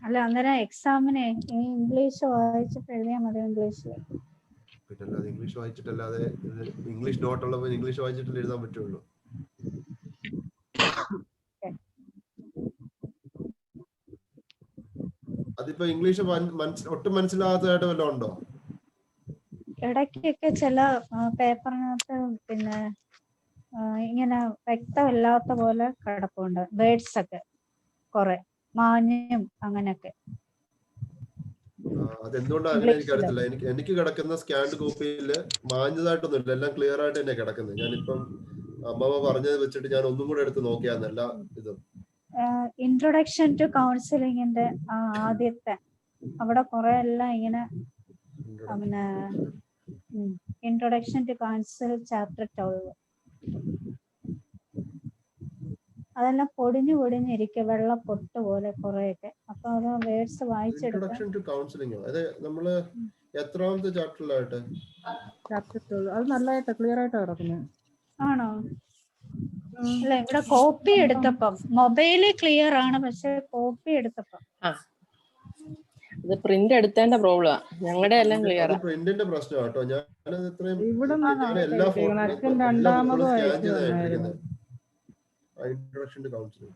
അല്ല അന്നേരം എക്സാമിന് ഇംഗ്ലീഷ് വായിച്ചിട്ട് എഴുതിയാൽ മതി. ഇംഗ്ലീഷ് പിന്നല്ലാതെ ഇംഗ്ലീഷ് വായിച്ചിട്ടല്ലാതെ ഇംഗ്ലീഷ് നോട്ടുള്ളപ്പോൾ ഇംഗ്ലീഷ് വായിച്ചിട്ടല്ലേ എഴുതാൻ പറ്റുള്ളൂ. അതിപ്പോ ഇംഗ്ലീഷ് ഒട്ടും മനസ്സിലാകാത്തതായിട്ട് വല്ലതും ഉണ്ടോ? ഇടയ്ക്കൊക്കെ ചില പേപ്പറിനകത്ത് പിന്നെ ഇങ്ങനെ വ്യക്തമില്ലാത്ത പോലെ കിടപ്പുണ്ട്, വേർഡ്സ് ഒക്കെ കുറെ മാഞ്ഞും അങ്ങനെയൊക്കെ. അതെന്തുകൊണ്ടാണ് അങ്ങനെ എനിക്കറിയത്തില്ല. എനിക്ക് കിടക്കുന്ന സ്കാൻഡ് കോപ്പിയിൽ മാഞ്ഞതായിട്ടൊന്നുമില്ല, എല്ലാം ക്ലിയർ ആയിട്ട് തന്നെ കിടക്കുന്നത്. ഞാനിപ്പം അമ്മമ്മ പറഞ്ഞത് വെച്ചിട്ട് ഞാൻ ഒന്നും കൂടെ എടുത്ത് നോക്കിയാന്നല്ല ഇതും. ഇൻട്രൊഡക്ഷൻ ടു കൗൺസിലിങ്ങിന്റെ ആദ്യത്തെ അവിടെ കുറെ എല്ലാം ഇങ്ങനെ പിന്നെ ഇൻട്രൊഡക്ഷൻ ടു കൗൺസിൽ ചാപ്റ്റർ 12 അതെല്ലാം പൊടിഞ്ഞിരിക്കുക, വെള്ള പൊട്ട് പോലെ കുറെയൊക്കെ. അപ്പൊ അത് വേർഡ്സ് വായിച്ചെടുക്കാം. നമ്മള് എത്രാമത്തെ ചാപ്റ്ററിലായിട്ട്? ചാപ്റ്റർ 12 അത് നല്ലതായിട്ട് ക്ലിയർ ആയിട്ട് കിടക്കുന്നത്. ആണോ? അല്ല ഇവിടെ കോപ്പി എടുത്തപ്പം മൊബൈലിൽ ക്ലിയർ ആണ്, പക്ഷെ കോപ്പി എടുത്തപ്പം ഇത് പ്രിന്റ് എടുത്തതിന്റെ പ്രോബ്ലമാ, ഞങ്ങളുടെ എല്ലാം ക്ലിയർ. പ്രിന്റിന്റെ പ്രശ്നം കേട്ടോ. ഞാനത് ഇത്രയും ഇവിടെ എല്ലാ അച്ഛൻ രണ്ടാമത് വായിച്ചു ഇൻട്രൊഡക്ഷൻ ടു കൗൺസിലിംഗ്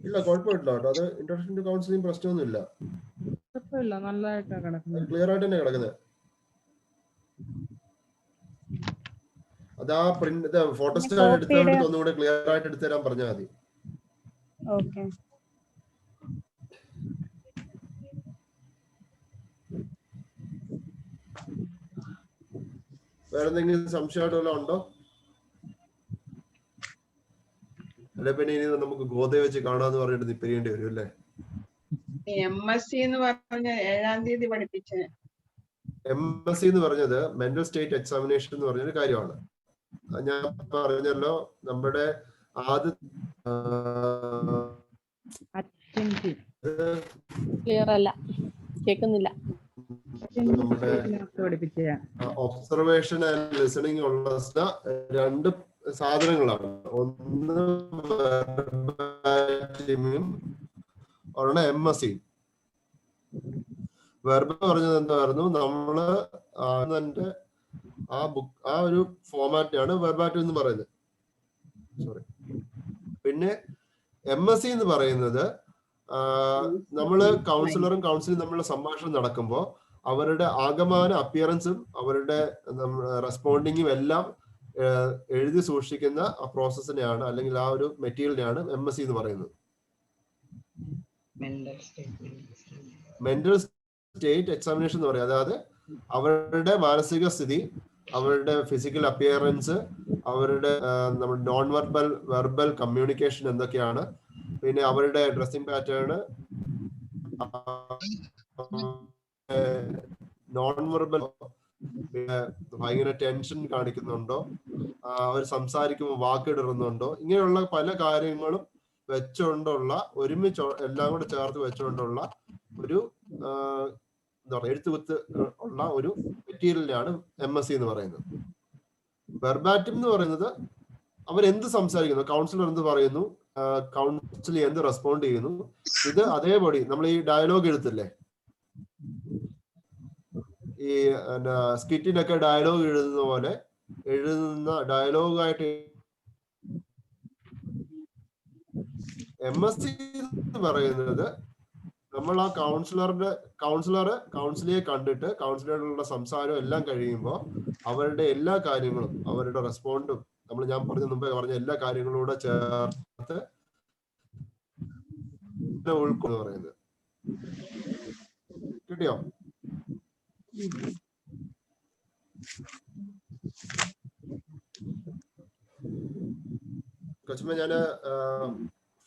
ഇല്ല, കുഴപ്പമില്ല കേട്ടോ. അത് ഇൻട്രൊഡക്ഷൻ ടു കൗൺസിലിംഗ് പ്രശ്നമൊന്നുമില്ല, കുഴപ്പമില്ല, നല്ലതായിട്ടാണ് കിടക്കുന്നത്, ക്ലിയർ ആയിട്ട് തന്നെ കിടക്കുന്നത്. അതാ പ്രിന്റ് ഫോട്ടോസ്റ്റാറ്റ് എടുത്തിട്ട് ഒന്നുകൂടെ ക്ലിയർ ആയിട്ട് എടുത്തു തരാൻ പറഞ്ഞാൽ മതി. ഓക്കെ. വേറെ എന്തെങ്കിലും സംശയമായിട്ട് വല്ലതും ഉണ്ടോ? അല്ലെ പിന്നെ ഇനി നമുക്ക് ഗോതയെ വെച്ച് കാണാന്ന് പറഞ്ഞിട്ട് നിപ്പിരിയേണ്ടി വരും അല്ലേ? MSc എന്ന് പറഞ്ഞ 7-ാം തീയതി പഠിപ്പിച്ച MSc എന്ന് പറഞ്ഞത് മെന്റൽ സ്റ്റേറ്റ് എക്സാമിനേഷൻ എന്ന് പറഞ്ഞൊരു കാര്യമാണ്. ഞാൻ പറഞ്ഞല്ലോ, നമ്മുടെ ക്ലിയർ അല്ല, കേൾക്കുന്നില്ല. നമ്മുടെ ഒബ്സർവേഷൻ ആൻഡ് ലിസണിങ് ഉള്ള രണ്ട് സാധനങ്ങളാണ്. ഒന്ന് ഒരെണ്ണം MSc. വെർബ് പറഞ്ഞത് എന്തായിരുന്നു? നമ്മള് ആ ഒരു ഫോമാറ്റിനാണ് വെർബാറ്റിം എന്ന് പറയുന്നത്. സോറി. പിന്നെ MSc എന്ന് പറയുന്നത് നമ്മള് കൗൺസിലറും കൗൺസിലും തമ്മിലുള്ള സംഭാഷണം നടക്കുമ്പോൾ അവരുടെ ആകമാന അപ്പിയറൻസും അവരുടെ റെസ്പോണ്ടിങ്ങും എല്ലാം എഴുതി സൂക്ഷിക്കുന്ന ആ പ്രോസസ്സിനെയാണ് അല്ലെങ്കിൽ ആ ഒരു മെറ്റീരിയലിനെയാണ് MSc എന്ന് പറയുന്നത്. മെന്റൽ സ്റ്റേറ്റ് എക്സാമിനേഷൻ എന്ന് പറയും. അതായത് അവരുടെ മാനസിക സ്ഥിതി, അവരുടെ ഫിസിക്കൽ അപ്പിയറൻസ്, അവരുടെ നമ്മുടെ നോൺ വെർബൽ കമ്മ്യൂണിക്കേഷൻ എന്തൊക്കെയാണ്, പിന്നെ അവരുടെ ഡ്രസ്സിംഗ് പാറ്റേൺ, നോൺ വെർബൽ, പിന്നെ ഭയങ്കര ടെൻഷൻ കാണിക്കുന്നുണ്ടോ, അവർ സംസാരിക്കുമ്പോൾ വാക്കിടുന്നുണ്ടോ, ഇങ്ങനെയുള്ള പല കാര്യങ്ങളും വെച്ചുകൊണ്ടുള്ള ഒരുമിച്ച് എല്ലാം കൂടെ ചേർത്ത് വെച്ചുകൊണ്ടുള്ള ഒരു എന്താ പറയുക എഴുത്തുകുത്ത് ഉള്ള ഒരു മെറ്റീരിയലിനാണ് MSc എന്ന് പറയുന്നത്. വെർബാറ്റിം എന്ന് പറയുന്നത് അവരെന്ത് സംസാരിക്കുന്നു, കൗൺസിലർ എന്ത് പറയുന്നു, കൗൺസിൽ എന്ത് റെസ്പോണ്ട് ചെയ്യുന്നു, ഇത് അതേപടി നമ്മൾ ഈ ഡയലോഗ് എഴുത്തില്ലേ, ഈ സ്കിറ്റിനൊക്കെ ഡയലോഗ് എഴുതുന്ന പോലെ എഴുതുന്ന ഡയലോഗായിട്ട് MSc എന്ന് പറയുന്നത് നമ്മൾ ആ കൗൺസിലറെ കണ്ടിട്ട് കൗൺസിലറുടെ സംസാരം എല്ലാം കഴിയുമ്പോൾ അവരുടെ എല്ലാ കാര്യങ്ങളും, അവരുടെ റെസ്പോണ്ടും, ഞാൻ മുമ്പേ പറഞ്ഞ എല്ലാ കാര്യങ്ങളും കൂടെ ചേർത്ത് ഉൾക്കൊന്ന് പറയുന്നത്. കിട്ടിയോ? കൊച്ചുമ്പോ ഞാന്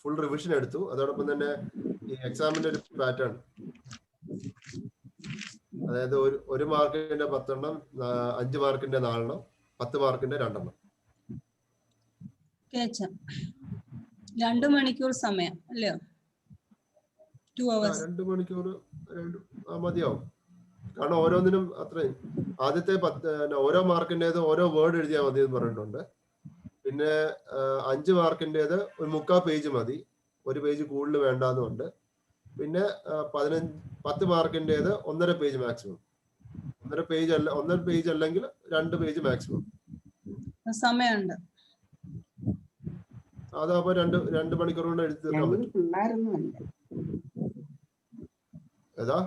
ഫുൾ റിവിഷൻ എടുത്തു. അതോടൊപ്പം തന്നെ ഈ എക്സാമിന്റെ ഒരു പാറ്റേൺ, അതായത് 1 മാർക്കിന്റെ 10 എണ്ണം, 5 മാർക്കിന്റെ 4 എണ്ണം, 10 മാർക്കിന്റെ 2 എണ്ണം. 2 മണിക്കൂർ സമയം അല്ലയോ? 2 hours. 2 മണിക്കൂർ മതിയാവും. കാരണം ഓരോന്നിനും അത്രയും ആദ്യത്തെ ഓരോ മാർക്കിൻ്റെത് ഓരോ വേർഡ് എഴുതിയാൽ മതി എന്ന് പറഞ്ഞിട്ടുണ്ട്. പിന്നെ 5 മാർക്കിൻ്റെത് ഒരു 3/4 പേജ് മതി, 1 പേജ് കൂടുതൽ വേണ്ടാന്നുണ്ട്. പിന്നെ 10 മാർക്കിൻ്റെത് 1.5 പേജ് മാക്സിമം, 1.5 പേജ് അല്ലെങ്കിൽ 2 പേജ് മാക്സിമം സമയമുണ്ട്. അതപ്പോ 2 മണിക്കൂർ കൊണ്ട് എഴുതി തീർക്കാൻ പറ്റും. ഏതാ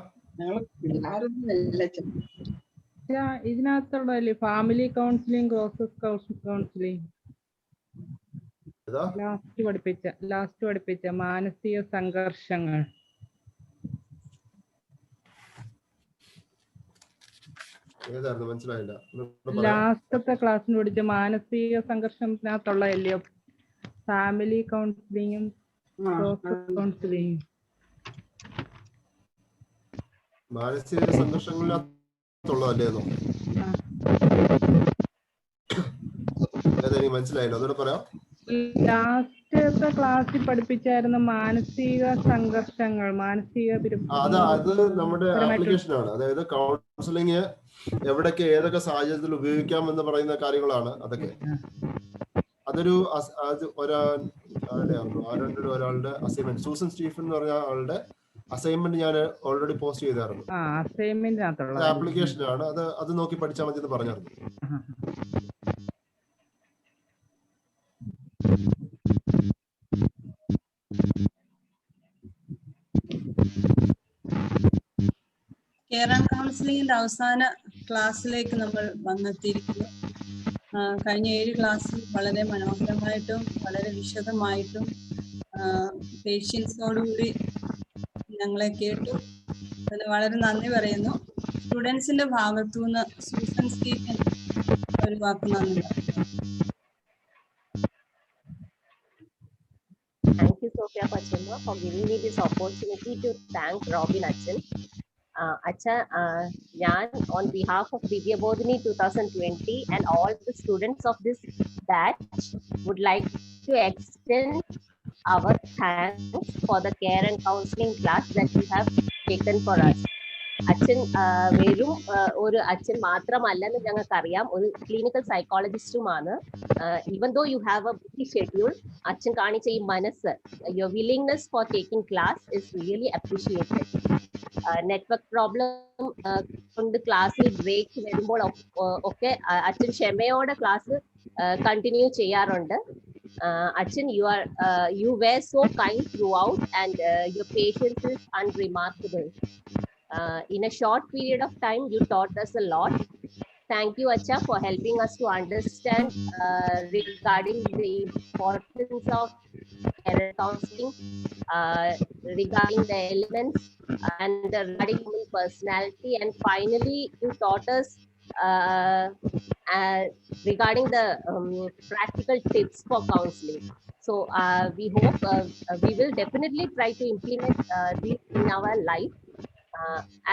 ഇതിനകത്തുള്ളതല്ലേ family counselling, cross counselling, last പഠിപ്പിച്ച മാനസിക സംഘർഷങ്ങൾ. മനസ്സിലായില്ല. ലാസ്റ്റത്തെ ക്ലാസ്സിന് പഠിച്ച മാനസിക സംഘർഷത്തിനകത്തുള്ളതല്ലയോ ഫാമിലി കൗൺസിലിങ്ങും ക്രോസ് കൗൺസിലിങ്ങും. മാനസിക സംഘർഷങ്ങളിലുള്ളതല്ലേന്നോ? ഏതെനിക്ക് മനസ്സിലായില്ല, അതോടെ പറയാം. ലാസ്റ്റത്തെ ക്ലാസ്സിൽ പഠിപ്പിച്ചായിരുന്നു മാനസിക സംഘർഷങ്ങൾ, അത് നമ്മുടെ ആപ്ലിക്കേഷൻ ആണ്. അതായത് കൗൺസിലിംഗ് എവിടൊക്കെ ഏതൊക്കെ സാഹചര്യത്തിൽ ഉപയോഗിക്കാം എന്ന് പറയുന്ന കാര്യങ്ങളാണ് അതൊക്കെ. അതൊരു ഒരാളുടെ അസൈൻമെന്റ്, സൂസൻ സ്റ്റീഫൻ എന്ന് പറഞ്ഞ ആളുടെ അസൈൻമെന്റ് ഞാൻ ഓൾറെഡി പോസ്റ്റ് ചെയ്തായിരുന്നു. ആപ്ലിക്കേഷൻ ആണ് അത് നോക്കി പഠിച്ചാൽ മതി എന്ന് പറഞ്ഞായിരുന്നു. കേരള കൗൺസിലിംഗിന്റെ അവസാന ക്ലാസ്സിലേക്ക് നമ്മൾ വന്നെത്തിയിരിക്കുന്നു. കഴിഞ്ഞ 7 ക്ലാസ്സിൽ വളരെ മനോഹരമായിട്ടും വളരെ വിശദമായിട്ടും പേഷ്യൻസോടുകൂടി ഞങ്ങളെ കേട്ടു. അതിന് വളരെ നന്ദി പറയുന്നു. സ്റ്റുഡൻസിന്റെ ഭാഗത്തുനിന്ന് സൂസൻ സ്റ്റീഫൻ ഒരു വാക്ക് നന്ദി പറയുന്നു. Thank you, Sophia Pachimma, for giving me this opportunity to thank Robin Achan. Yan, on behalf of Divya Bodhini 2020 and all the students of this batch, would like to extend our thanks for the care and counseling class that you have taken for us. അച്ഛൻ വെറും ഒരു അച്ഛൻ മാത്രമല്ലെന്ന് ഞങ്ങൾക്കറിയാം, ഒരു clinical സൈക്കോളജിസ്റ്റുമാണ്. Even though you have a busy schedule, അച്ഛൻ കാണിച്ച ഈ മനസ്സ്, your willingness for taking class is really appreciated. Network problem കൊണ്ട് ക്ലാസ്സിൽ ബ്രേക്ക് വരുമ്പോൾ ഒക്കെ അച്ഛൻ ക്ഷമയോടെ ക്ലാസ് കണ്ടിന്യൂ ചെയ്യാറുണ്ട്. Achan, you were so kind throughout, and your patience is unremarkable. In a short period of time, you taught us a lot. thank you, Acha, for helping us to understand regarding the importance of parent counseling, regarding the elements and regarding human personality, and finally you taught us regarding the practical tips for counseling. So we hope we will definitely try to implement these in our life.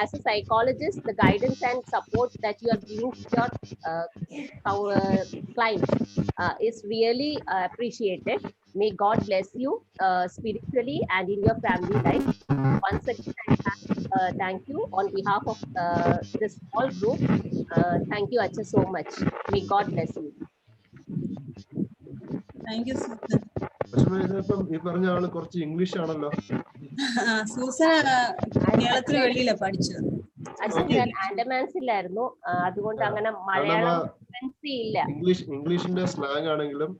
As a psychologist, the guidance and support that you are giving to your clients is really appreciated. May God bless you spiritually and in your family life. Once again, thank you on behalf of this small group. Thank you, Acha, so much. May God bless you. Thank you Susan. പക്ഷേ ഇതിപ്പം ഈ പറഞ്ഞ ആള് കുറച്ച് English ആണല്ലോ. Susan കേരളത്തിന് വെളിയില പഠിച്ചത്. അച്ഛൻ ഞാൻ ആൻഡമാൻസിലായിരുന്നു, അതുകൊണ്ട് അങ്ങനെ മലയാളം ഇല്ല. ഇംഗ്ലീഷിന്റെ സ്ലാങ് ആണെങ്കിലും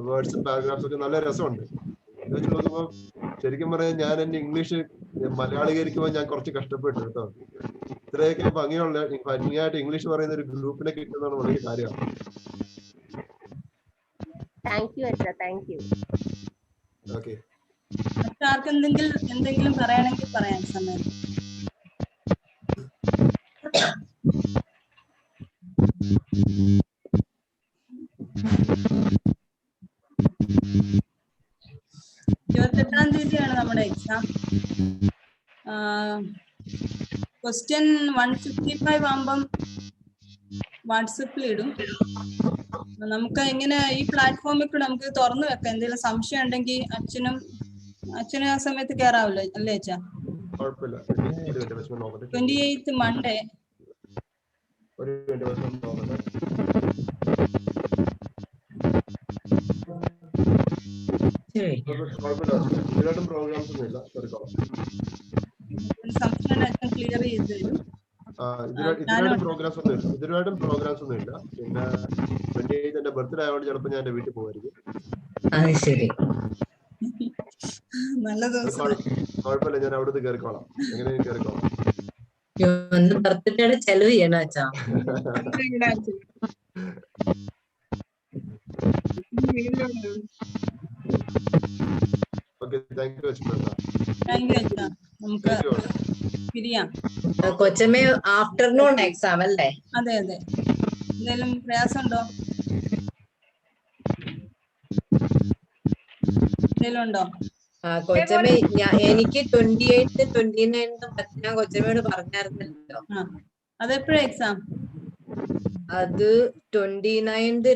വേർഡ്സും പാരഗ്രാഫ്സ് ഒക്കെ നല്ല രസമുണ്ട്. വെച്ച് നോക്കുമ്പോ ശരിക്കും പറയാൻ ഞാൻ എന്റെ ഇംഗ്ലീഷ് മലയാളീകരിക്കുമ്പോൾ ഞാൻ കുറച്ച് കഷ്ടപ്പെട്ടു കേട്ടോ. ഇത്രയൊക്കെ ഭംഗിയായിട്ട് ഇംഗ്ലീഷ് പറയുന്ന ഒരു ഗ്രൂപ്പിനെ കിട്ടുന്നതാണ് വലിയ കാര്യമാണ്. Thank you, Acha. Thank you. Okay. മറ്റാർക്ക് എന്തെങ്കിലും പറയണമെങ്കിൽ പറയാൻ സമയം. ഇരുപത്തെട്ടാം തീയതിയാണ് നമ്മുടെ എക്സാം. ക്വസ്റ്റ്യൻ 155 ആകുമ്പം വാട്സപ്പിൽ ഇടും. നമുക്ക് ഇങ്ങനെ ഈ പ്ലാറ്റ്ഫോമിൽ കൂടെ നമുക്ക് തുറന്നു വെക്കാം. എന്തെങ്കിലും സംശയം ഉണ്ടെങ്കിൽ അച്ഛനും ആ സമയത്ത് കയറാവല്ലോ അല്ലേ അച്ഛാ? 28th Monday. സംശയം അച്ഛൻ ക്ലിയർ ചെയ്ത് തരും. ഇതിനായിട്ടും പ്രോഗ്രാംസ് ഒന്നും ഇല്ല. പിന്നെ 28 എന്റെ ബർത്ത്ഡേ ആയതുകൊണ്ട് ചിലപ്പോൾ ഞാൻ എന്റെ വീട്ടിൽ പോകുമായിരിക്കും. നല്ല ദിവസം. കുഴപ്പമില്ല, ഞാൻ അവിടുന്ന് കയറിക്കോളാം. എങ്ങനെയും കയറിക്കോളാം. ബർത്ത്ഡേയുടെ ചെലവ് ചെയ്യണം അച്ഛാ. ഓക്കെ, താങ്ക് യു അച്ഛാ. നമുക്ക് പിരിയാം. കൊച്ചമ്മ ആഫ്റ്റർനൂൺ എക്സാം അല്ലേ? അതെ. എന്തെങ്കിലും പ്രയാസമുണ്ടോ? എന്തെങ്കിലും ഉണ്ടോ? കൊച്ചമ്മ എനിക്ക് 28 29 ഞാൻ കൊച്ചമ്മയോട് പറഞ്ഞായിരുന്നല്ലോ. അതെപ്പോഴാ എക്സാം? അത് 29